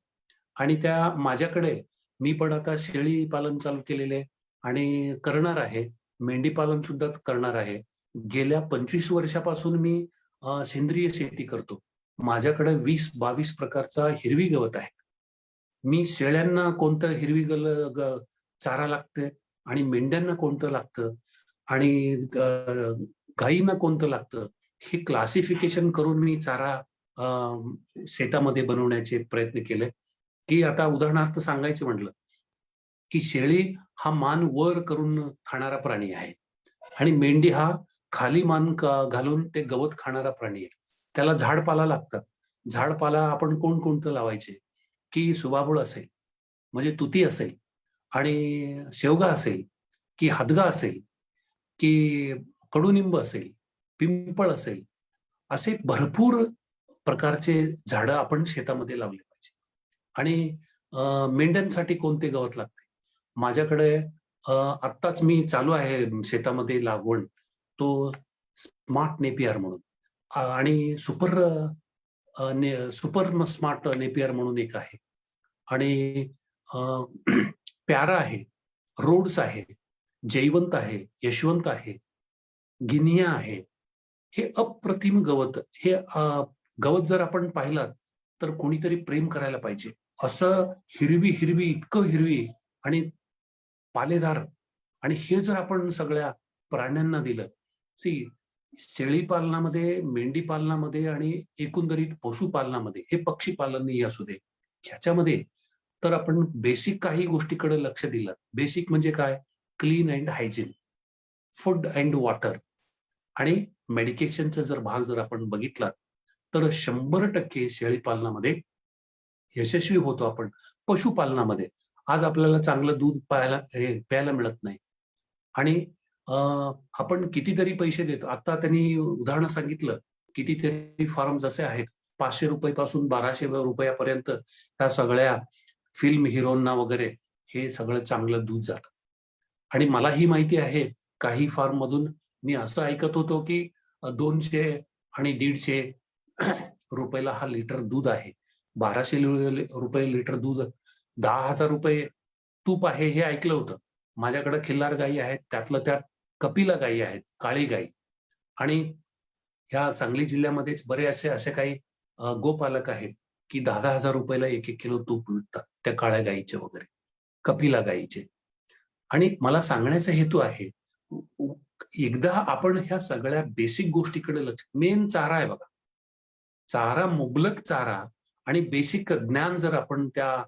आणि त्या माझ्याकडे मी पण आता शेळी पालन चालू केलेले आणि करणार आहे. मेंढी पालन सुद्धा करणार आहे. गेल्या 25 वर्षापासून मी सेंद्रिय शेती करतो. माझ्याकडे 20-22 प्रकारचा हिरवी गवत आहे. मी शेळ्यांना कोणतं हिरवी चारा लागते आणि मेंढ्यांना कोणतं लागतं आणि गायींना कोणतं लागतं हे क्लासिफिकेशन करून मी चारा शेतामध्ये बनवण्याचे प्रयत्न केले. की आता उदाहरणार्थ सांगायचं म्हटलं की शेळी हा मान वर करून खाणारा प्राणी आहे आणि मेंढी हा खाली मान घालून ते गवत खाणारा प्राणी आहे. त्याला झाडपाला लागतात. झाडपाला आपण कोणतं लावायचे की सुबाबूळ असेल म्हणजे तुती असेल आणि शेवगा असेल की हादगा असेल की कडुनिंब असेल, पिंपळ असेल, असे भरपूर प्रकारचे झाडं आपण शेतामध्ये लावले पाहिजे. आणि मेंढ्यांसाठी कोणते गवत लागते माझ्याकडे आत्ताच मी चालू आहे शेतामध्ये लागवण तो स्मार्ट नेपियर म्हणून आणि सुपर स्मार्ट नेपियर म्हणून एक आहे आणि प्यारा आहे, रोड्स आहे, जयवंत आहे, यशवंत आहे, गिनिया आहे. हे अप्रतिम गवत. हे गवत जर आपण पाहिलात तर कोणीतरी प्रेम करायला पाहिजे. असं हिरवी हिरवी इतकं हिरवी आणि पालेदार. आणि हे जर आपण सगळ्या प्राण्यांना दिलं, शेळी पालनामध्ये, मेंढी पालनामध्ये आणि एकंदरीत पशुपालनामध्ये, हे पक्षी पालनही असू दे, ह्याच्यामध्ये तर आपण बेसिक काही गोष्टीकडे लक्ष दिलं. बेसिक म्हणजे काय? Clean and hygiene, food and water आणि मेडिकेशनचा जर भाग जर आपण बघितला तर 100% शेळी पालनामध्ये यशस्वी होतो आपण. पशुपालनामध्ये आज आपल्याला चांगलं दूध प्यायला मिळत नाही आणि आपण कितीतरी पैसे देतो. आता त्यांनी उदाहरण सांगितलं, कितीतरी फार्म्स असे आहेत 500 रुपयापासून 1200 रुपयापर्यंत त्या सगळ्या फिल्म हिरोंना वगैरे हे सगळं चांगलं दूध जातं. आणि मलाही माहिती आहे काही फार्म मधून मी असं ऐकत होतो की 200 आणि 150 रुपयाला हा लिटर दूध आहे, 1200 रुपये लिटर दूध, 10,000 रुपये तूप आहे हे ऐकलं होतं. माझ्याकडे खिल्लार गायी आहेत, त्यातलं त्यात कपिला गायी आहेत, काळी गाई. आणि ह्या सांगली जिल्ह्यामध्येच बरेचसे असे काही गोपालक आहेत की 10,000 रुपयाला 1-1 किलो तूप विकतात, त्या काळ्या गायीचे वगैरे, कपिला गायीचे. आणि मला सांगण्याचा हेतू आहे, एकदा आपण ह्या सगळ्या बेसिक गोष्टीकडे लक्ष, मेन चारा आहे बघा, चारा, मुबलक चारा आणि बेसिक ज्ञान जर आपण त्या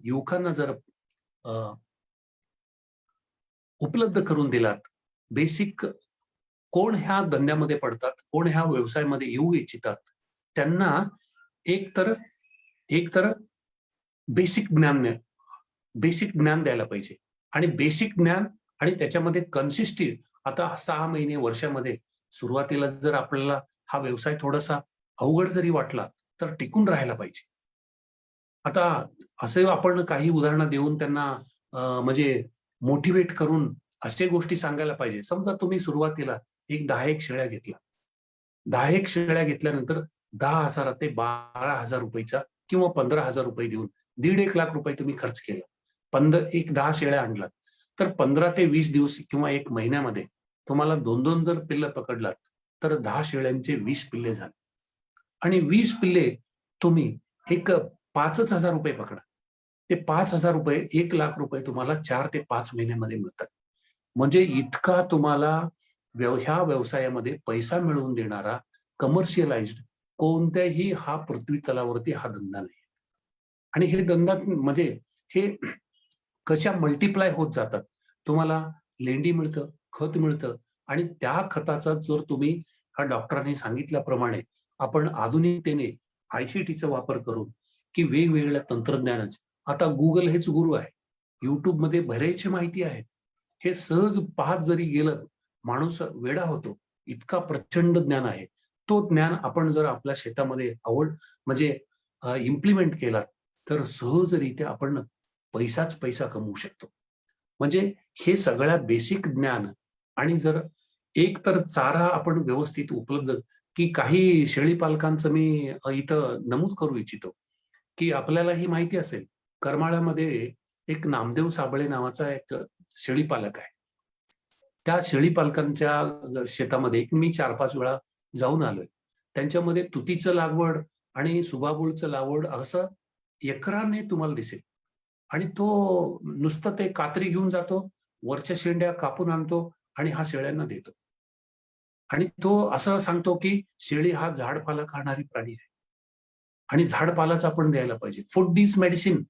युवकांना जर उपलब्ध करून दिलात, बेसिक कोण ह्या धंद्यामध्ये पडतात, कोण ह्या व्यवसायामध्ये येऊ इच्छितात, त्यांना एक तर बेसिक ज्ञान द्यायला पाहिजे. आणि बेसिक ज्ञान आणि त्याच्यामध्ये कन्सिस्टन्सी. आता 6 महिने वर्षामध्ये सुरुवातीला जर आपल्याला हा व्यवसाय थोडासा अवघड जरी वाटला तर टिकून राहायला पाहिजे. आता असे आपण काही उदाहरणं देऊन त्यांना म्हणजे मोटिवेट करून असे गोष्टी सांगायला पाहिजे. समजा तुम्ही सुरुवातीला 10 शेळ्या घेतला, 10 शेळ्या घेतल्यानंतर 10,000 ते 12,000 रुपयाचा किंवा 15,000 रुपये देऊन 1.5 लाख रुपये तुम्ही खर्च केला. 10 शेळ्या आणलात तर 15 ते 20 दिवस किंवा 1 महिन्यामध्ये तुम्हाला 2-2 जर पिल्लं पकडलात तर 10 शेळ्यांचे 20 पिल्ले झाले. आणि 20 पिल्ले तुम्ही 5,000 रुपये पकडा. ते 5,000 रुपये 1 लाख रुपये तुम्हाला 4 ते 5 महिन्यामध्ये मिळतात. म्हणजे इतका तुम्हाला ह्या व्यवसायामध्ये पैसा मिळवून देणारा कमर्शियलाइज्ड कोणत्याही हा पृथ्वी तलावरती हा धंदा नाही. आणि हे धंदा म्हणजे हे कशा मल्टिप्लाय होत जातात. तुम्हाला लेंडी मिळतं, खत मिळतं आणि त्या खताचा जर तुम्ही हा डॉक्टरांनी सांगितल्याप्रमाणे आपण आधुनिकतेने ICTचा वापर करून की वेगवेगळ्या तंत्रज्ञानाचे, आता गुगल हेच गुरु आहे, युट्यूबमध्ये बरेचशी माहिती आहे. हे सहज पाहत जरी गेलं माणूस वेडा होतो, इतका प्रचंड ज्ञान आहे. तो ज्ञान आपण जर आपल्या शेतामध्ये आवड म्हणजे इम्प्लिमेंट केला तर सहजरित्या आपण पैसाच पैसा कमवू शकतो. म्हणजे हे सगळ्या बेसिक ज्ञान आणि जर एक तर चारा आपण व्यवस्थित उपलब्ध की काही शेळी पालकांचं मी इथं नमूद करू इच्छितो की आपल्यालाही माहिती असेल करमाळ्यामध्ये एक नामदेव साबळे नावाचा एक शेळी पालक आहे. त्या शेळी पालकांच्या शेतामध्ये मी 4-5 वेळा जाऊन आलोय. त्यांच्यामध्ये तुतीचं लागवड आणि सुबाबूळचं लागवड असं एकराने तुम्हाला दिसेल. आणि तो नुसतं ते कात्री घेऊन जातो, वरच्या शेंड्या कापून आणतो आणि हा शेळ्यांना देतो. आणि तो असं सांगतो की शेळी हा झाडपाला खाणारी प्राणी आहे आणि झाडपालाच आपण द्यायला पाहिजे. Food is medicine.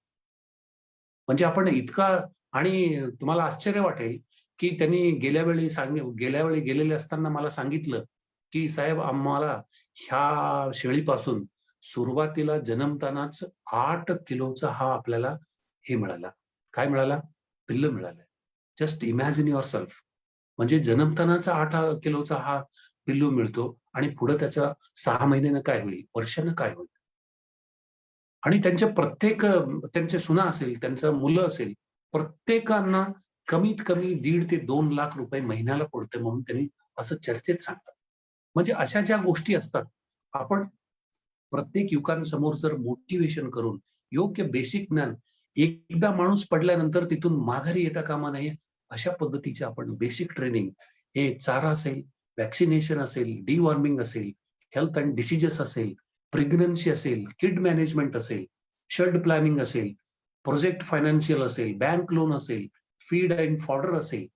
म्हणजे आपण इतका आणि तुम्हाला आश्चर्य वाटेल की त्यांनी गेल्या वेळी गेलेले असताना मला सांगितलं की साहेब आम्हाला ह्या शेळीपासून सुरुवातीला जन्मतानाच 8 किलोचा हा आपल्याला हे मिळाला. काय मिळाला? पिल्ल मिळालं. Just imagine your self. म्हणजे जन्मतानाचा 8 किलोचा हा पिल्लू मिळतो आणि पुढे त्याचा 6 महिन्यानं काय होईल, वर्षानं काय होईल. आणि त्यांचे सुना असेल, त्यांचं मुलं असेल, प्रत्येकांना कमीत कमी 1.5 ते 2 लाख रुपये महिन्याला पडते म्हणून त्यांनी असं चर्चेत सांगतात. म्हणजे अशा ज्या गोष्टी असतात आपण प्रत्येक युवकांसमोर जर मोटिवेशन करून योग्य बेसिक ज्ञान एकदा माणूस पडल्यानंतर तिथून माघारी येता कामा नये अशा पद्धतीचे आपण बेसिक ट्रेनिंग हे चारा असेल, वॅक्सिनेशन असेल, डिवॉर्मिंग असेल, हेल्थ अँड डिसीजेस असेल, प्रेग्नन्सी असेल, किड मॅनेजमेंट असेल, शेड प्लॅनिंग असेल, प्रोजेक्ट फायनान्शियल असेल, बँक लोन असेल, फीड अँड फॉडर असेल.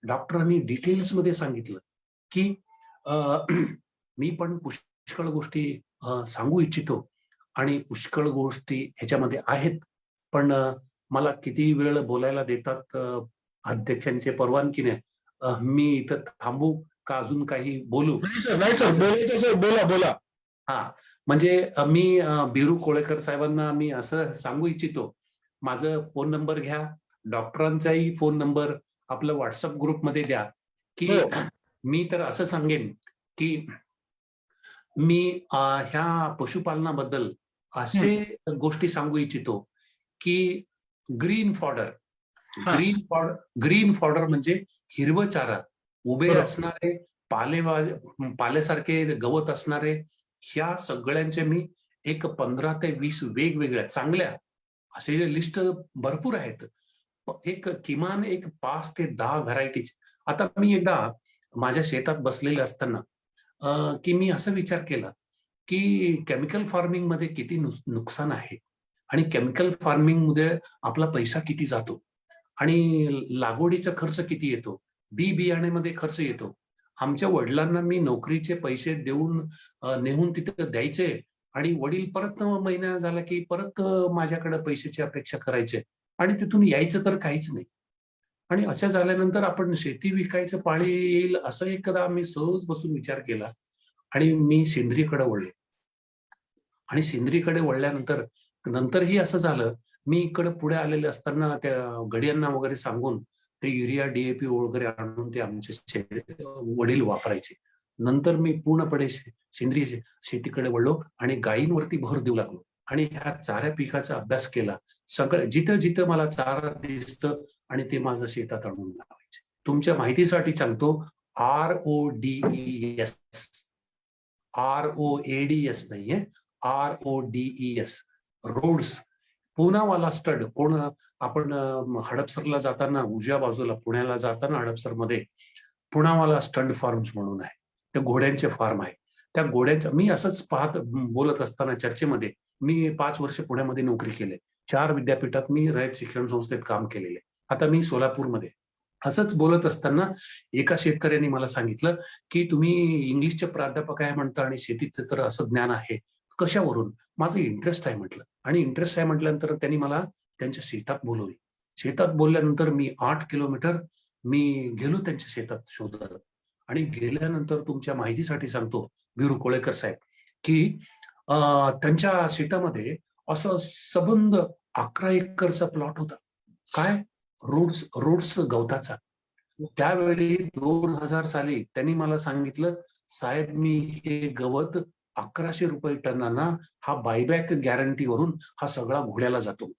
डॉक्टरांनी डिटेल्स मध्ये सांगितलं की मी पण पुष्कळ गोष्टी सांगू इच्छितो आणि पुष्कळ गोष्टी ह्याच्यामध्ये आहेत. पण मला किती वेळ बोलायला देतात अध्यक्षांचे परवानगीने मी इथं थांबू का अजून काही बोलू? नाही सर बोलायचं सर, बोला बोला. हा, म्हणजे मी बिरू कोळेकर साहेबांना मी असं सांगू इच्छितो, माझं फोन नंबर घ्या, डॉक्टरांचाही फोन नंबर आपलं व्हॉट्सअप ग्रुपमध्ये द्या की मी तर असं सांगेन की मी ह्या पशुपालनाबद्दल असे गोष्टी सांगू इच्छितो की ग्रीन फॉडर म्हणजे हिरवं चारा, उभे असणारे पाल्यासारखे गवत असणारे ह्या सगळ्यांचे मी एक 15 ते 20 वेगवेगळ्या चांगल्या असे लिस्ट भरपूर आहेत. किमान 5 ते 10 व्हरायटीज. आता मी एकदा माझ्या शेतात बसलेले असताना की मी असा विचार केला की केमिकल फार्मिंग मध्ये किती नुकसान आहे आणि केमिकल फार्मिंग मध्ये आपला पैसा किती जातो आणि लागवडीचा खर्च किती येतो, बियाण्यामध्ये खर्च येतो. आमच्या वडिलांना मी नोकरीचे पैसे देऊन नेहून तिथे द्यायचे आणि वडील परत महिना झाला की परत माझ्याकडे पैशाची अपेक्षा करायचे आणि तिथून यायचं तर काहीच नाही. आणि अशा झाल्यानंतर आपण शेती विकायचं पाळी येईल असं एकदा आम्ही सहज बसून विचार केला आणि मी सेंद्रियकडे वळलो. आणि सेंद्रियकडे वळल्यानंतर नंतरही असं झालं, मी इकडे पुढे आलेले असताना त्या गड्यांना वगैरे सांगून ते युरिया डीएपी वगैरे आणून ते आमचे वडील वापरायचे. नंतर मी पूर्णपणे सेंद्रिय शेतीकडे वळलो आणि गायींवरती भर देऊ लागलो आणि ह्या चाऱ्या पिकाचा अभ्यास केला. सगळं जिथं जिथं मला चारा दिसतं आणि ते माझं शेतात आणून लावायचे. तुमच्या माहितीसाठी सांगतो, RODES, ROADS नाहीये, RODES, रोड्स. पुनावाला स्टड कोण आपण हडपसरला जाताना उजव्या बाजूला पुण्याला जाताना हडपसरमध्ये पुनावाला स्टंड फार्म्स म्हणून आहे. ते घोड्यांचे फार्म आहे. त्या घोड्यांचं मी असंच बोलत असताना चर्चेमध्ये मी 5 वर्ष पुण्यामध्ये नोकरी केली. 4 विद्यापीठात मी रयत शिक्षण संस्थेत काम केलेले. आता मी सोलापूरमध्ये. असंच बोलत असताना एका शेतकऱ्यांनी मला सांगितलं की तुम्ही इंग्लिशचे प्राध्यापक आहे म्हणता आणि शेतीचं तर असं ज्ञान आहे, कशावरून? माझं इंटरेस्ट आहे म्हटलं. आणि इंटरेस्ट आहे म्हटल्यानंतर त्यांनी मला त्यांच्या शेतात बोलवले. शेतात बोलल्यानंतर मी 8 किलोमीटर मी गेलो त्यांच्या शेतात शोधत. आणि गेल्यानंतर तुमच्या माहितीसाठी सांगतो बिरू कोळेकर साहेब की त्यांच्या शेतामध्ये असं सबंध 11 एकरचा प्लॉट होता. काय? रोड्स गवताचा. त्यावेळी 2000 साली त्यांनी मला सांगितलं, साहेब मी हे गवत 1100 रुपये टनाना हा बायबॅक गॅरंटीवरून हा सगळा घोड्याला जातो.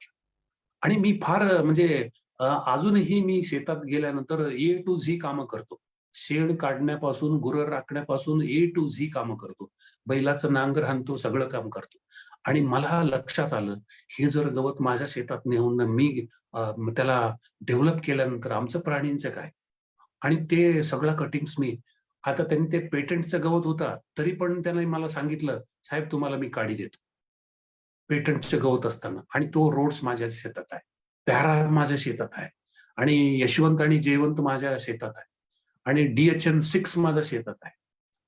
आणि मी फार म्हणजे अजूनही मी शेतात गेल्यानंतर ए टू झी कामं करतो. शेण काढण्यापासून गुरं राखण्यापासून ए टू झी कामं करतो. बैलाचं नांगर हाणतो, सगळं काम करतो. आणि मला लक्षात आलं, हे जर गवत माझ्या शेतात नेऊन मी त्याला डेव्हलप केल्यानंतर आमचं प्राणींचं काय? आणि ते सगळं कटिंग्स मी आता त्यांनी ते पेटंटचं गवत होता, तरी पण त्याने मला सांगितलं, साहेब तुम्हाला मी काढी देतो. पेटंटचं गवत असताना. आणि तो रोड्स माझ्या शेतात आहे. पॅरा माझ्या शेतात आहे. आणि यशवंत आणि जयवंत माझ्या शेतात आहे. आणि DHN 6 माझ्या शेतात आहे.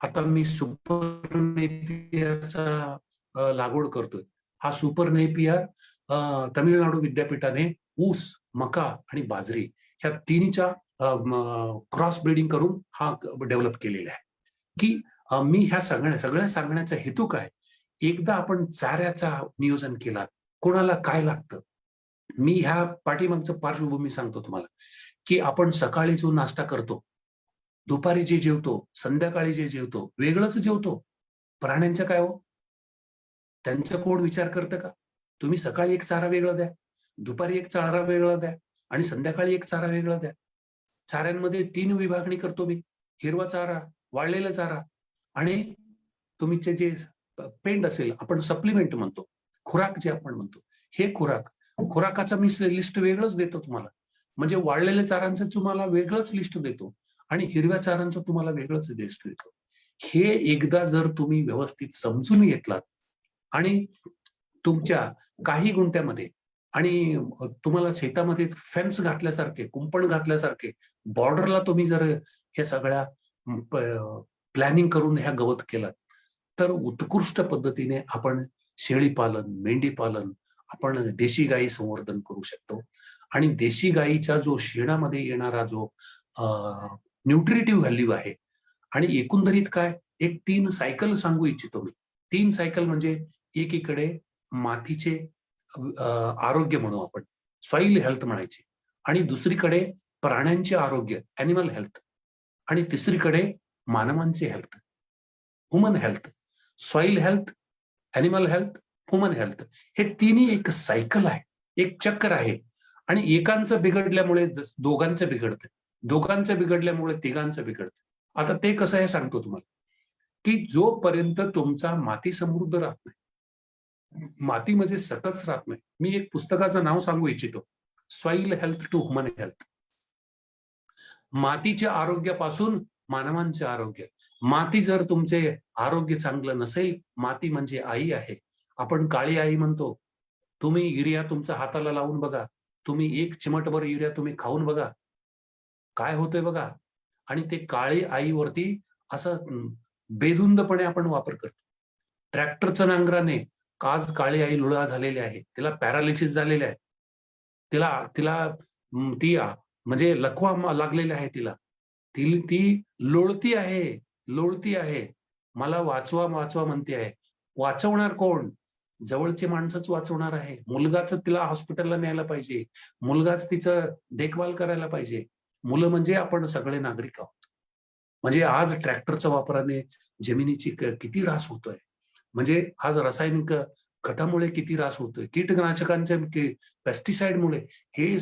आता मी सुपर नेपियरचा लागवड करतोय. हा सुपर नेपियर तमिळनाडू विद्यापीठाने ऊस, मका आणि बाजरी ह्या तिन्हीच्या क्रॉस ब्रीडिंग करून हा डेव्हलप केलेला आहे. की मी ह्या सगळ्या सांगण्याचा हेतू काय? एकदा आपण चाऱ्याचा नियोजन केला, कोणाला काय लागतं? मी ह्या पाठीमागचं पार्श्वभूमी सांगतो तुम्हाला, की आपण सकाळी जो नाश्ता करतो, दुपारी जे जेवतो, संध्याकाळी जे जेवतो, वेगळंच जेवतो. प्राण्यांचं काय हो? त्यांचं कोण विचार करतं का? तुम्ही सकाळी एक चारा वेगळा द्या, दुपारी एक चारा वेगळा द्या आणि संध्याकाळी एक चारा वेगळा द्या. चाऱ्यांमध्ये 3 विभागणी करतो मी. हिरवा चारा, वाळलेला चारा आणि तुमचे जे पेंड असेल, आपण सप्लिमेंट म्हणतो, खुराक जे आपण म्हणतो, हे खुराकाचा मी लिस्ट वेगळंच देतो तुम्हाला. म्हणजे वाळलेल्या चारांचं तुम्हाला वेगळंच लिस्ट देतो आणि हिरव्या चारांचं तुम्हाला वेगळंच लिस्ट देतो. हे एकदा जर तुम्ही व्यवस्थित समजून घेतलात आणि तुमच्या काही गुंठ्यामध्ये आणि तुम्हाला शेतामध्ये फेन्स घातल्यासारखे, कुंपण घातल्यासारखे, बॉर्डरला तुम्ही जर हे सगळ्या प्लॅनिंग करून ह्या गवत केलात, तर उत्कृष्ट पद्धतीने आपण शेळी पालन, मेंढी पालन, आपण देशी गायी संवर्धन करू शकतो. आणि देशी गायीच्या जो शेणामध्ये येणारा जो न्यूट्रिटिव्ह व्हॅल्यू आहे, आणि एकंदरीत काय, एक 3 सायकल सांगू इच्छितो मी. 3 सायकल म्हणजे एकीकडे मातीचे आरोग्य म्हणू आपण, सॉइल हेल्थ म्हणायचे, आणि दुसरीकडे प्राण्यांचे आरोग्य, ॲनिमल हेल्थ, आणि तिसरीकडे मानवांचे health, human health. Soil health, animal health, human health, हे तिन्ही एक सायकल आहे, एक चक्र आहे. आणि एकांचं बिघडल्यामुळे दोघांचं बिघडतं, दोघांचं बिघडल्यामुळे तिघांचं बिघडतं. आता ते कसं आहे सांगतो तुम्हाला, की जोपर्यंत तुमचा माती समृद्ध राहत नाही, मातीमध्ये सकस राहत नाही. मी एक पुस्तकाचं नाव सांगू इच्छितो, soil health to human health. मातीच्या आरोग्यापासून मानवांचे आरोग्य. माती जर तुमचे आरोग्य चांगलं नसेल, माती म्हणजे आई आहे. आपण काळी आई म्हणतो. तुम्ही युरिया तुमच्या हाताला लावून बघा, तुम्ही 1 चिमटभर युरिया तुम्ही खाऊन बघा, काय होतंय बघा. आणि ते काळी आईवरती असं बेधुंदपणे आपण वापर करतो. ट्रॅक्टरच्या नांगराने आज काळी आई लुळा झालेली आहे, तिला पॅरालिसिस झालेले आहे, ती म्हणजे लकवा लागलेला आहे, ती लोळती आहे. मला वाचवा म्हणते आहे. वाचवणार कोण? जवळचे माणसंच वाचवणार आहे. मुलगाच तिला हॉस्पिटलला न्यायला पाहिजे, मुलगाच तिचं देखभाल करायला पाहिजे. मुलं म्हणजे आपण सगळे नागरिक आहोत. म्हणजे आज ट्रॅक्टरच्या वापराने जमिनीची किती ऱ्हास होतोय, म्हणजे आज रासायनिक खतामुळे किती ऱ्हास होतोय, कीटकनाशकांच्या पेस्टिसाइडमुळे. हे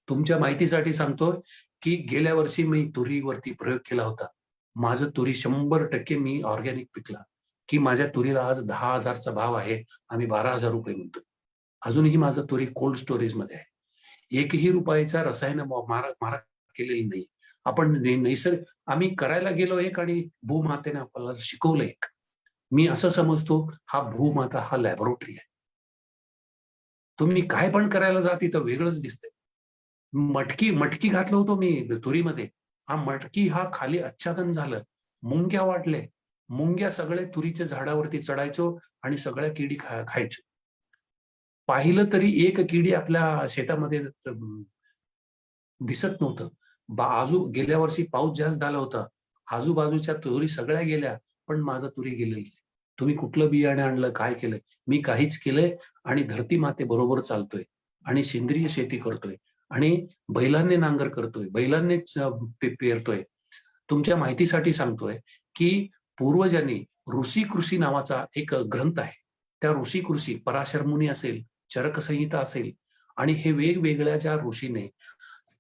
तुमच्या माहितीसाठी सांगतोय की गेल्या वर्षी मी तुरीवरती प्रयोग केला होता. माझं तुरी 100% मी ऑर्गॅनिक पिकला, की माझ्या तुरीला आज 10,000चा भाव आहे, आम्ही 12,000 रुपये म्हणतो. अजूनही माझं तुरी कोल्ड स्टोरेज मध्ये आहे. 1ही रुपयाचा रसायन मारा केलेली नाही. आपण आम्ही करायला गेलो एक, आणि भूमातेने आपल्याला शिकवलं एक. मी असं समजतो, हा भूमाता हा लॅबोरेटरी आहे. तुम्ही काय पण करायला जा, तिथं वेगळंच दिसतंय. मटकी घातलं होतं मी तुरीमध्ये. मटकी खाली आच्छादन झालं, मुंग्या वाटले. मुंग्या सगळे तुरीच्या झाडावरती चढायचो आणि सगळ्या किडी खायचो. पाहिलं तरी एक किडी आपल्या शेतामध्ये दिसत नव्हतं. गेल्या वर्षी पाऊस जास्त झाला होता, आजूबाजूच्या तुरी सगळ्या गेल्या, पण माझं तुरी गेलेली नाही. तुम्ही कुठलं बियाणे आणलं, काय केलंय? मी काहीच केलंय आणि धरती माते बरोबर चालतोय आणि सेंद्रिय शेती करतोय आणि बैलांनी नांगर करतोय, बैलांनीच पेरतोय. तुमच्या माहितीसाठी सांगतोय की पूर्वजांनी ऋषी कृषी नावाचा एक ग्रंथ आहे. त्या ऋषी कृषी पराशर मुनी असेल, चरक संहिता असेल आणि हे वेगवेगळ्या ज्या ऋषीने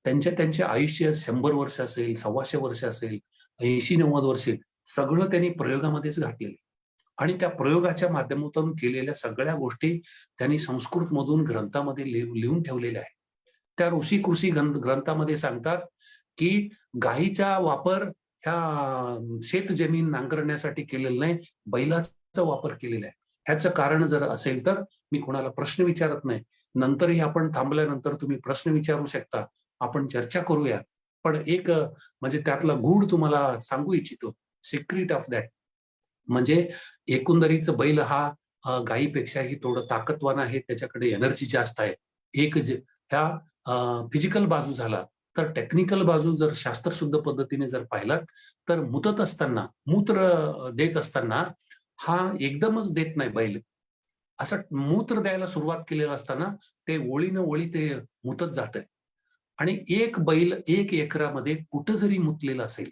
त्यांचे आयुष्य 100 वर्ष असेल, 125 वर्ष असेल, 80-90 वर्ष सगळं त्यांनी प्रयोगामध्येच घातलेलं आणि त्या प्रयोगाच्या माध्यमातून केलेल्या सगळ्या गोष्टी त्यांनी संस्कृत मधून ग्रंथामध्ये लिहून ठेवलेल्या आहेत. त्या ऋषी कृषी ग्रंथामध्ये सांगतात की गायीचा वापर ह्या शेत जमीन नांगरण्यासाठी केलेला नाही, बैलाचा वापर केलेला आहे. ह्याचं कारण जर असेल तर मी कोणाला प्रश्न विचारत नाही, नंतरही आपण थांबल्यानंतर तुम्ही प्रश्न विचारू शकता, आपण चर्चा करूया. पण एक म्हणजे त्यातला गूढ तुम्हाला सांगू इच्छितो, सिक्रेट ऑफ दॅट. म्हणजे एकंदरीत बैल हा गायीपेक्षाही थोडं ताकदवान आहे, त्याच्याकडे एनर्जी जास्त आहे. एक ह्या फिजिकल बाजू झाला, तर टेक्निकल बाजू जर शास्त्रशुद्ध पद्धतीने जर पाहिलात तर मुतत असताना, मूत्र देत असताना हा एकदमच देत नाही बैल. असं मूत्र द्यायला सुरुवात केलेलं असताना ते ओळीनं ओळी ते मुतत जात आहे. आणि एक बैल 1 एकरामध्ये कुठं जरी मुतलेला असेल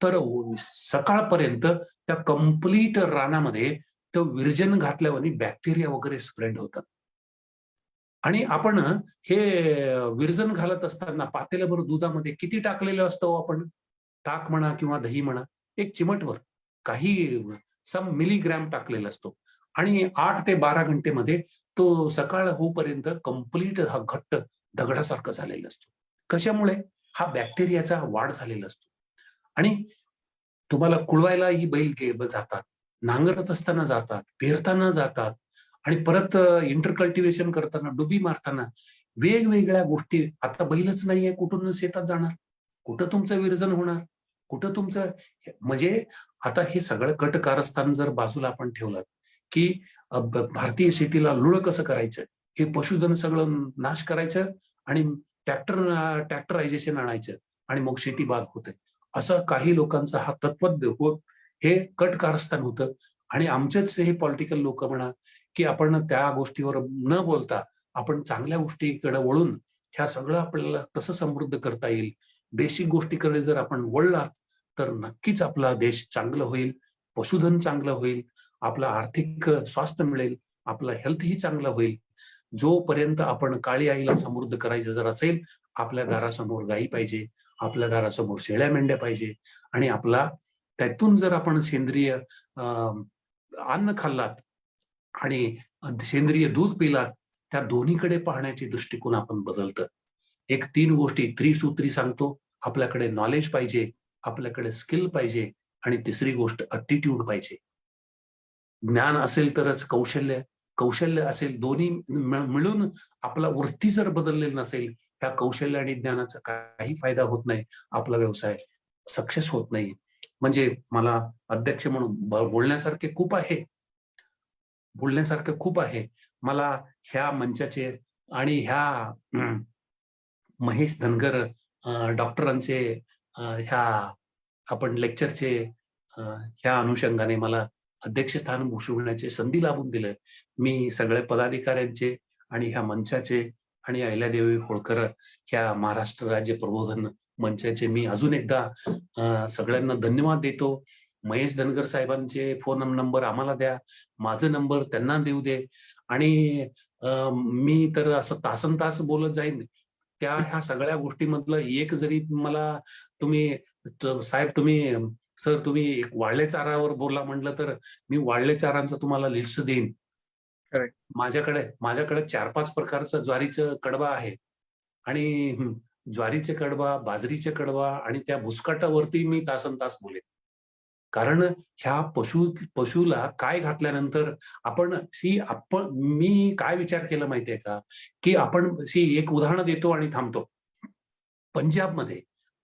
तर सकाळपर्यंत त्या कंप्लीट रानामध्ये तो विरजन घातल्यावर बॅक्टेरिया वगैरे स्प्रेड होतात. आणि आपण हे विरजन घालत असताना पातेल्याभर दुधामध्ये किती टाकलेलं असतं आपण, ताक म्हणा किंवा दही म्हणा, एक चिमटभर काही सम मिलीग्रॅम टाकलेला असतो आणि 8 ते 12 घंटेमध्ये तो सकाळ होईपर्यंत कंप्लीट हा घट्ट दगडासारखं झालेला असतो. कशामुळे? हा बॅक्टेरियाचा वाढ झालेला असतो. आणि तुम्हाला कुळवायला ही बैल जातात, नांगरत असताना जातात, पेरताना जातात आणि परत इंटरकल्टिवेशन करताना, डुबी मारताना वेगवेगळ्या गोष्टी. आता बैलच नाहीये, कुठून शेतात जाणार, कुठं तुमचं विरजन होणार, कुठं तुमचं म्हणजे आता हे सगळं कट कारस्थान जर बाजूला आपण ठेवलं की भारतीय शेतीला लुळं कसं करायचं, हे पशुधन सगळं नाश करायचं आणि ट्रॅक्टरायझेशन आणायचं आणि मग शेती बाद होते. असं काही लोकांचं हा तत्वज्ञ होत हे कट कारस्थान होतं. आणि आमचेच हे पॉलिटिकल लोक म्हणा की आपण त्या गोष्टीवर न बोलता आपण चांगल्या गोष्टीकडे वळून ह्या सगळं आपल्याला कसं समृद्ध करता येईल, बेसिक गोष्टीकडे जर आपण वळलात तर नक्कीच आपला देश चांगलं होईल, पशुधन चांगलं होईल, आपला आर्थिक स्वास्थ्य मिळेल, आपला हेल्थही चांगला होईल. जोपर्यंत आपण काळी आईला समृद्ध करायचं जर असेल, आपल्या दारासमोर गायी पाहिजे, आपल्या दारासमोर शेळ्या मेंढ्या पाहिजे आणि आपला त्यातून जर आपण सेंद्रिय अन्न खाल्लात आणि सेंद्रिय दूध पिलात, त्या दोन्हीकडे पाहण्याचे दृष्टिकोन आपण बदलतं. एक 3 गोष्टी त्रिसूत्री सांगतो, आपल्याकडे नॉलेज पाहिजे, आपल्याकडे स्किल पाहिजे आणि तिसरी गोष्ट ॲटिट्यूड पाहिजे. ज्ञान असेल तरच कौशल्य, कौशल्य असेल, दोन्ही मिळून आपला वृत्ती जर बदललेली नसेल, ह्या कौशल्य आणि ज्ञानाचा काही फायदा होत नाही, आपला व्यवसाय सक्सेस होत नाही. म्हणजे मला अध्यक्ष म्हणून बोलण्यासारखे खूप आहे, बोलण्यासारखं खूप आहे. मला ह्या मंचाचे आणि ह्या महेश धनगर डॉक्टरांचे ह्या आपण लेक्चरचे ह्या अनुषंगाने मला अध्यक्षस्थान भूषवण्याची संधी लाभून दिलं. मी सगळ्या पदाधिकाऱ्यांचे आणि ह्या मंचाचे आणि अहिल्यादेवी होळकर ह्या महाराष्ट्र राज्य प्रबोधन मंचाचे मी अजून एकदा सगळ्यांना धन्यवाद देतो. महेश धनगर साहेबांचे फोन नंबर आम्हाला द्या, माझा नंबर त्यांना देऊ दे आणि मी तर असं तासन तास बोलत जाईन. त्या ह्या सगळ्या गोष्टीमधलं एक जरी मला तुम्ही साहेब तुम्ही सर तुम्ही एक वाळले चारावर बोला म्हटलं तर मी वाळले चारांचं तुम्हाला लिस्ट देईन. माझ्याकडे 4-5 प्रकारचं ज्वारीचं कडबा आहे आणि ज्वारीचे कडबा, बाजरीचे कडबा आणि त्या भुसकाटावरती मी तासन तास बोलेन. कारण ह्या पशुला काय घातल्यानंतर मी काय विचार केला माहितीये का, की आपण एक उदाहरण देतो आणि थांबतो.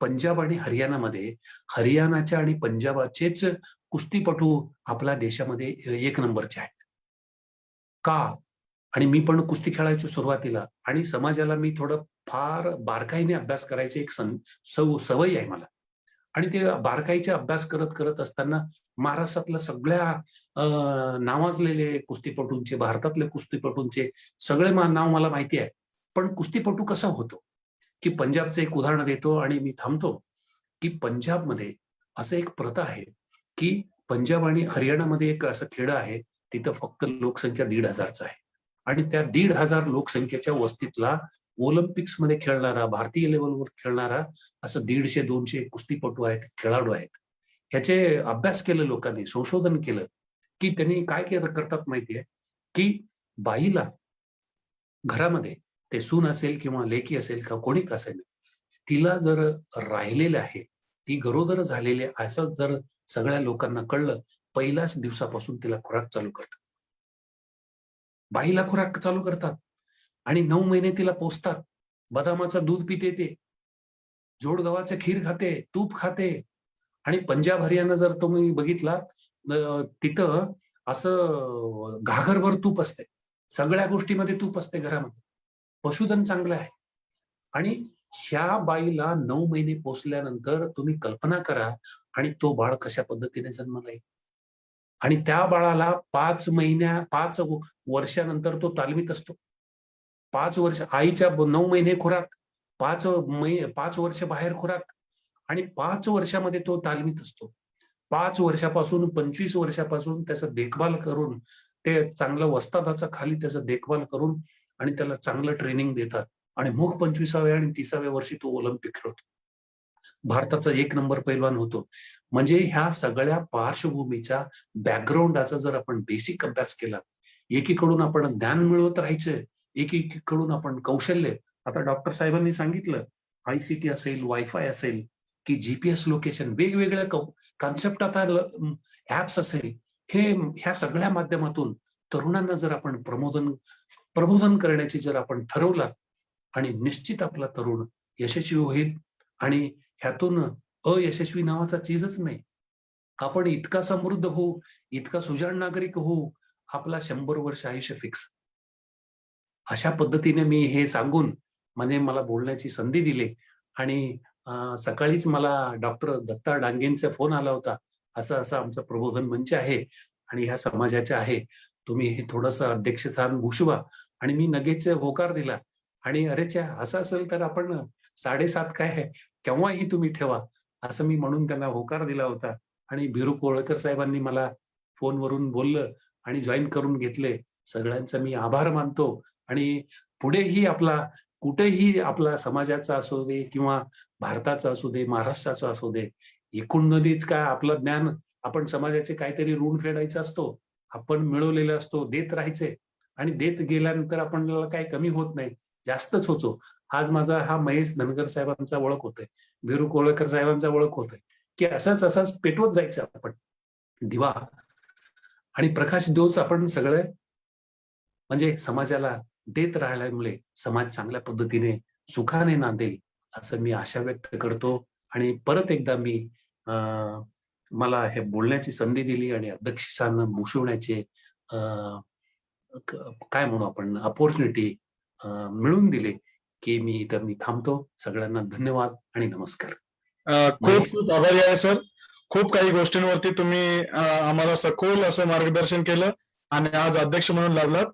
पंजाब आणि हरियाणामध्ये हरियाणाच्या आणि पंजाबाचेच कुस्तीपटू आपल्या देशामध्ये 1 नंबरचे आहेत. का? आणि मी पण कुस्ती खेळायचो सुरुवातीला आणि समाजाला मी थोडं फार बारकाईने अभ्यास करायचे एक सवय आहे मला. आणि ते बारकाईचे अभ्यास करत असताना महाराष्ट्रातल्या सगळ्या नावाजलेले कुस्तीपटूंचे, भारतातले कुस्तीपटूंचे सगळे नाव मला माहिती आहे. पण कुस्तीपटू कसा होतो की पंजाबचं एक उदाहरण देतो आणि मी थांबतो की पंजाबमध्ये असं एक प्रथा आहे की पंजाब आणि हरियाणामध्ये एक असं खेडं आहे, तिथं फक्त लोकसंख्या 1,500 आहे आणि त्या 1,500 लोकसंख्येच्या वस्तीतला ऑलिम्पिक्स मध्ये खेळणारा, भारतीय लेवलवर खेळणारा असं 150-200 कुस्तीपटू आहेत, खेळाडू आहेत. ह्याचे अभ्यास केलं लोकांनी, संशोधन केलं, की त्यांनी काय करतात माहितीये, की बाईला घरामध्ये ते सून असेल किंवा लेकी असेल किंवा कोणी असेल, तिला जर राहिलेलं आहे, ती गरोदर झालेली आहे, असं जर सगळ्या लोकांना कळलं, पहिल्याच दिवसापासून तिला खुराक चालू करतात. बाईला खुराक चालू करतात आणि 9 महिने तिला पोसतात. बदामाचं दूध पिते ते, जोडगव्हाचं खीर खाते, तूप खाते आणि पंजाब हरियाणा जर तुम्ही बघितला तिथं असं घागरभर तूप असते. सगळ्या गोष्टीमध्ये तूप असते घरामध्ये. पशुधन चांगलं आहे आणि ह्या बाईला 9 महिने पोसल्यानंतर तुम्ही कल्पना करा आणि तो बाळ कशा पद्धतीने जन्माला येईल आणि त्या बाळाला 5 वर्षानंतर तो तालमीत असतो. 5 वर्ष आईच्या 9 महिने खुराक, 5 वर्ष बाहेर खुराक आणि 5 वर्षामध्ये तो तालमीत असतो. 5 वर्षापासून 25 वर्षापासून त्याचं देखभाल करून, ते चांगलं वस्तादाचा खाली त्याचं देखभाल करून आणि त्याला चांगलं ट्रेनिंग देतात आणि मग 25व्या आणि 30व्या वर्षी तो ऑलिम्पिक खेळतो. भारताचा 1 नंबर पैलवान होतो. म्हणजे ह्या सगळ्या पार्श्वभूमीच्या बॅकग्राऊंडाचा जर आपण बेसिक अभ्यास केला, एकीकडून आपण ज्ञान मिळवत राहायचं, एकीकडून आपण कौशल्य, आता डॉक्टर साहेबांनी सांगितलं, आयसीटी असेल, वायफाय असेल, की जीपीएस लोकेशन, वेगवेगळ्या कॉन्सेप्ट, आता ऍप्स असेल, ह्या सगळ्या माध्यमातून तरुणांना जर आपण प्रबोधन करण्याची जर आपण ठरवलं आणि निश्चित आपला तरुण यशस्वी होईल आणि ह्यातून अयशस्वी नावाचा चीजच नाही. आपण इतका समृद्ध होऊ, इतका सुजाण नागरिक होऊ, आपला 100 वर्ष आयुष्य फिक्स. अशा पद्धतीने मी हे सांगून म्हणजे मला बोलण्याची संधी दिली आणि सकाळीच मला डॉक्टर दत्ता डांगेंचा फोन आला होता. असं असं आमचं प्रबोधन मंच आहे आणि ह्या समाजाचे आहे, तुम्ही हे थोडंसं अध्यक्षस्थान भूषवा आणि मी लगेच होकार दिला आणि अरेच्या असं असेल तर आपण 7:30 काय आहे केव्हाही तुम्ही ठेवा, असं मी म्हणून त्यांना होकार दिला होता आणि भिरू कोळकर साहेबांनी मला फोनवरून बोललं आणि जॉईन करून घेतले. सगळ्यांचा मी आभार मानतो आणि पुढेही कुठेही आपला समाजाचा असू दे किंवा भारताचा असू दे, महाराष्ट्राचा असू दे, एकूणच काय आपलं ज्ञान आपण समाजाचे काहीतरी ऋण फेडायचा असतो, आपण मिळवलेलं असतो, देत राहायचे आणि देत गेल्यानंतर आपल्याला काही कमी होत नाही, जास्तच होतो. आज माझा हा महेश धनगर साहेबांचा ओळख होतोय, भिरू कोळकर साहेबांचा ओळख होतोय, की असंच पेटवत जायचं आपण दिवा आणि प्रकाश देऊच आपण सगळे म्हणजे समाजाला देत राहिल्यामुळे समाज चांगल्या पद्धतीने सुखाने नांदेल, असं मी आशा व्यक्त करतो. आणि परत एकदा मी मला हे बोलण्याची संधी दिली आणि अध्यक्षस्थान भूषवण्याचे काय म्हणू आपण अपॉर्च्युनिटी मिळून दिले, की मी थांबतो. सगळ्यांना धन्यवाद आणि नमस्कार. खूप खूप आभारी आहे सर. खूप काही गोष्टींवरती तुम्ही आम्हाला सखोल असं मार्गदर्शन केलं आणि आज अध्यक्ष म्हणून लाभलात.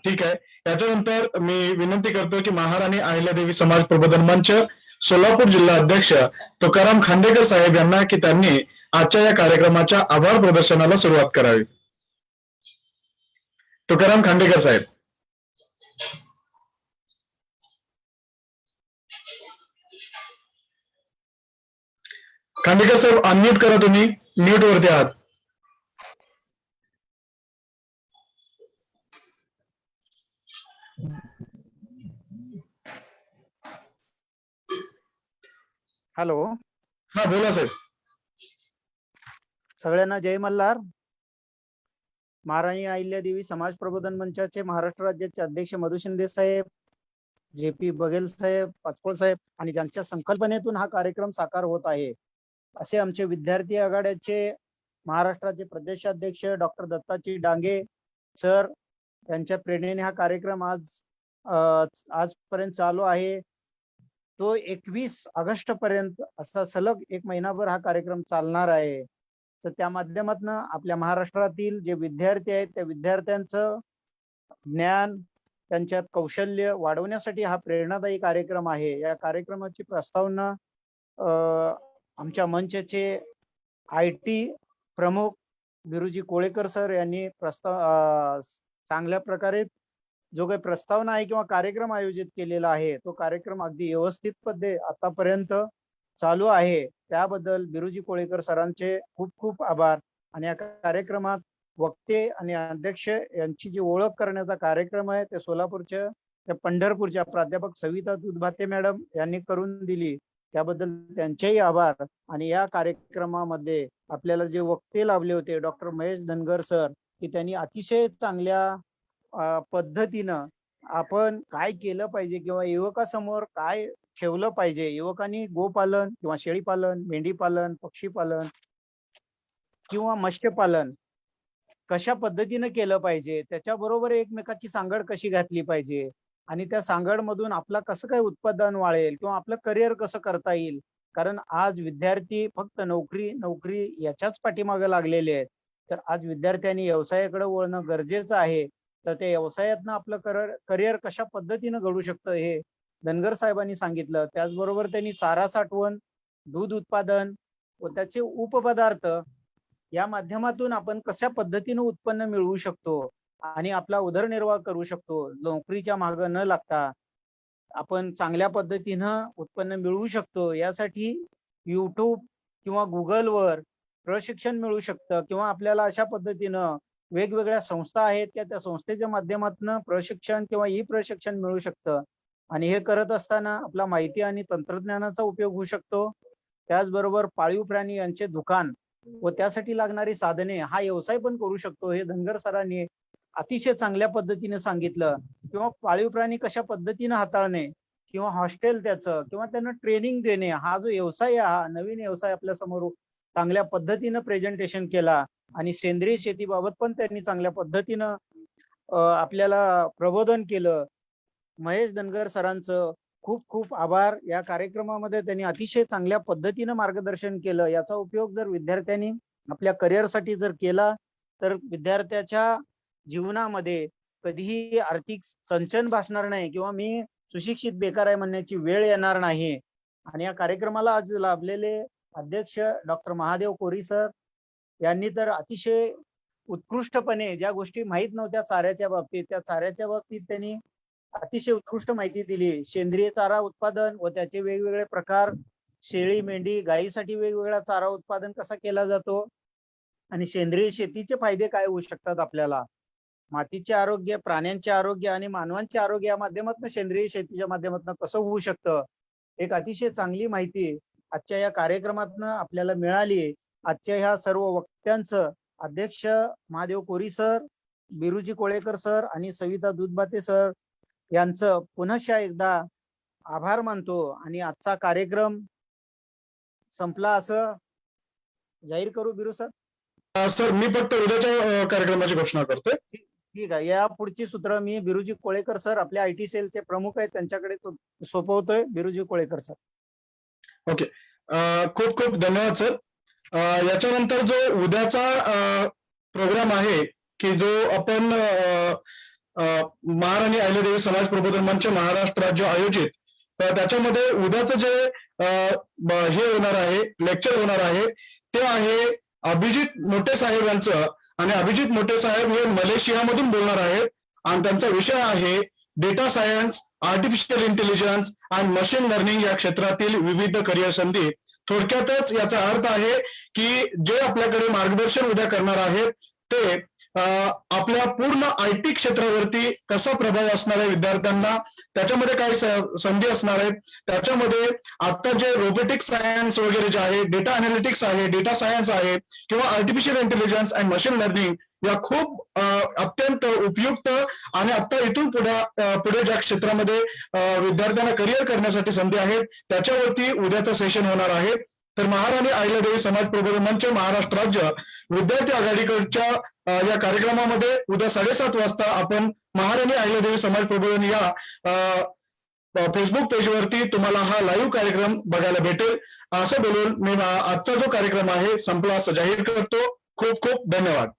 ठीक आहे. याच्यानंतर मी विनंती करतो की महाराणी अहिल्यादेवी समाज प्रबोधन मंच सोलापूर जिल्हा अध्यक्ष तुकाराम खांडेकर साहेब यांना की त्यांनी आजच्या या कार्यक्रमाच्या आभार प्रदर्शनाला सुरुवात करावी. तुकाराम खांडेकर साहेब. खांडेकर साहेब अनम्यूट करा, तुम्ही म्यूट वरती आहात. हॅलो. हा बोला साहेब. सगळ्यांना जय मल्हार. महाराणी अहिल्यादेवी समाज प्रबोधन मंचाचे महाराष्ट्र राज्याचे अध्यक्ष मधु शिंदे साहेब, JP बघेल साहेब, पाचकोळ साहेब आणि ज्यांच्या संकल्पनेतून हा कार्यक्रम साकार होत आहे असे आमचे विद्यार्थी आघाड्याचे महाराष्ट्राचे प्रदेशाध्यक्ष डॉक्टर दत्ताजी डांगे सर, त्यांच्या प्रेरणेने हा कार्यक्रम आजपर्यंत चालू आहे. तो 21 ऑगस्ट पर्यंत असा सलग 1 महिनाभर हा कार्यक्रम चालणार आहे. तर त्या माध्यमातून आपल्या महाराष्ट्रातील जे विद्यार्थी आहेत त्या विद्यार्थ्यांचं ज्ञान, त्यांच्यात कौशल्य वाढवण्यासाठी हा प्रेरणादायी कार्यक्रम आहे. या कार्यक्रमाची प्रस्तावना आमच्या मंचाचे IT प्रमुख बिरुजी कोळेकर सर यांनी चांगल्या प्रकारे जो काही प्रस्तावना आहे किंवा कार्यक्रम आयोजित केलेला आहे तो कार्यक्रम अगदी व्यवस्थित पद्धतीने आतापर्यंत चालू आहे. त्याबद्दल बिरुजी कोळेकर सरांचे खूप खूप आभार. आणि या कार्यक्रमात वक्ते आणि अध्यक्ष यांची जी ओळख करण्याचा कार्यक्रम आहे ते सोलापूरच्या त्या पंढरपूरच्या प्राध्यापक सविता दुधभाते मॅडम यांनी करून दिली, त्याबद्दल त्यांचेही आभार. आणि या कार्यक्रमामध्ये आपल्याला जे वक्ते लाभले होते डॉक्टर महेश धनगर सर, की त्यांनी अतिशय चांगल्या पद्धतीनं आपण काय केलं पाहिजे किंवा युवकासमोर काय ठेवलं पाहिजे, युवकांनी गोपालन किंवा शेळीपालन, मेंढीपालन, पक्षीपालन किंवा मत्स्यपालन कशा पद्धतीनं केलं पाहिजे, त्याच्याबरोबर एकमेकाची सांगड कशी घातली पाहिजे आणि त्या सांगडमधून आपला कसं काय उत्पादन वाढेल किंवा आपलं करिअर कसं करता येईल. कारण आज विद्यार्थी फक्त नोकरी नोकरी याच्याच पाठीमागे लागलेले आहेत. तर आज विद्यार्थ्यांनी व्यवसायाकडे वळणं गरजेचं आहे. तर त्या व्यवसायातनं आपलं करिअर कशा पद्धतीनं घडू शकतं हे धनगर साहेबांनी सांगितलं. त्याचबरोबर त्यांनी चारा साठवण, दूध उत्पादन व त्याचे उपपदार्थ या माध्यमातून आपण कशा पद्धतीनं उत्पन्न मिळवू शकतो आणि आपला उदरनिर्वाह करू शकतो, नोकरीच्या मागं न लागता आपण चांगल्या पद्धतीनं उत्पन्न मिळवू शकतो, यासाठी युट्यूब किंवा गुगलवर प्रशिक्षण मिळू शकतं किंवा आपल्याला अशा पद्धतीनं वेगवेगळ्या संस्था आहेत त्या संस्थेच्या माध्यमातून प्रशिक्षण किंवा ई प्रशिक्षण मिळू शकतं. आणि हे करत असताना आपला माहिती आणि तंत्रज्ञानाचा उपयोग होऊ शकतो. त्याचबरोबर पाळीव प्राणी यांचे दुकान व त्यासाठी लागणारी साधने हा व्यवसाय पण करू शकतो. हे धनगर सरांनी अतिशय चांगल्या पद्धतीने सांगितलं. किंवा पाळीव प्राणी कशा पद्धतीने हाताळणे किंवा हॉस्टेल त्याचं किंवा त्यांना ट्रेनिंग देणे, हा जो व्यवसाय आहे हा नवीन व्यवसाय आपल्या समोर चांगल्या पद्धतीनं प्रेझेंटेशन केला. आणि सेंद्रिय शेतीबाबत पण त्यांनी चांगल्या पद्धतीनं आपल्याला प्रबोधन केलं. महेश धनगर सरांचं खूप खूप आभार. या कार्यक्रमामध्ये त्यांनी अतिशय चांगल्या पद्धतीनं मार्गदर्शन केलं. याचा उपयोग जर विद्यार्थ्यांनी आपल्या करिअरसाठी जर केला तर विद्यार्थ्याच्या जीवनामध्ये कधीही आर्थिक चणचण भासणार नाही किंवा मी सुशिक्षित बेकार आहे म्हणण्याची वेळ येणार नाही. आणि या कार्यक्रमाला आज लाभलेले अध्यक्ष डॉक्टर महादेव कोरी सर यांनी तर अतिशय उत्कृष्टपणे ज्या गोष्टी माहीत नव्हत्या चाऱ्याच्या बाबतीत, त्या चाऱ्याच्या बाबतीत त्यांनी अतिशय उत्कृष्ट माहिती दिली. सेंद्रिय चारा उत्पादन व त्याचे वेगवेगळे प्रकार, शेळी मेंढी गायीसाठी वेगवेगळा चारा उत्पादन कसा केला जातो आणि सेंद्रिय शेतीचे फायदे काय होऊ शकतात, आपल्याला मातीचे आरोग्य, प्राण्यांचे आरोग्य आणि मानवांचे आरोग्य या माध्यमातून सेंद्रिय शेतीच्या माध्यमातून कसं होऊ शकतं, एक अतिशय चांगली माहिती आजच्या या कार्यक्रमातून आपल्याला मिळाली. आजच्या ह्या सर्व वक्त्यांचं अध्यक्ष महादेव कोरी सर, बिरुजी कोळेकर सर आणि सविता दुधभाते सर यांचं पुनश्च एकदा आभार मानतो. आणि आजचा कार्यक्रम संपला असं जाहीर करू. बिरू सर. सर मी फक्त उद्याच्या कार्यक्रमाची घोषणा करतोय. ठीक आहे. या पुढची सूत्र मी बिरुजी कोळेकर सर, आपल्या IT सेलचे प्रमुख आहेत, त्यांच्याकडे सोपवतोय. बिरुजी कोळेकर सर. ओके, खूप खूप धन्यवाद सर. याच्यानंतर जो उद्याचा प्रोग्राम आहे की जो आपण महाराणी अहिल्यादेवी समाज प्रबोधन मंच महाराष्ट्र राज्य आयोजित, त्याच्यामध्ये उद्याचं जे हे होणार आहे, लेक्चर होणार आहे ते आहे अभिजित मोठे साहेब यांचं. आणि अभिजित मोठे साहेब हे मलेशियामधून बोलणार आहेत आणि त्यांचा विषय आहे डेटा सायन्स, आर्टिफिशियल इंटेलिजन्स आणि मशीन लर्निंग या क्षेत्रातील विविध करिअर संधी. थोडक्यातच याचा अर्थ आहे की जे आपल्याकडे मार्गदर्शन उद्या करणार आहेत ते आपल्या पूर्ण IT क्षेत्रावरती कसा प्रभाव असणार आहे विद्यार्थ्यांना, त्याच्यामध्ये काय संधी असणार आहेत, त्याच्यामध्ये आता जे रोबोटिक सायन्स वगैरे जे आहे, डेटा अनालिटिक्स आहे, डेटा सायन्स आहे किंवा artificial intelligence and machine learning या खूप अत्यंत उपयुक्त आणि आता इथून पुढे ज्या क्षेत्रामध्ये विद्यार्थ्यांना करिअर करण्यासाठी संधी आहेत त्याच्यावरती उद्याचं सेशन होणार आहे. तर महाराणी अहिल्यादेवी समाज प्रबोधन मंच महाराष्ट्र राज्य विद्यार्थी आघाडीकडच्या या कार्यक्रमामध्ये उद्या 7:30 वाजता आपण महाराणी अहिल्यादेवी समाज प्रबोधन या फेसबुक पेजवरती तुम्हाला हा लाईव्ह कार्यक्रम बघायला भेटेल. असं बोलून मी आजचा जो कार्यक्रम आहे संपला असं जाहीर करतो. खूप खूप धन्यवाद.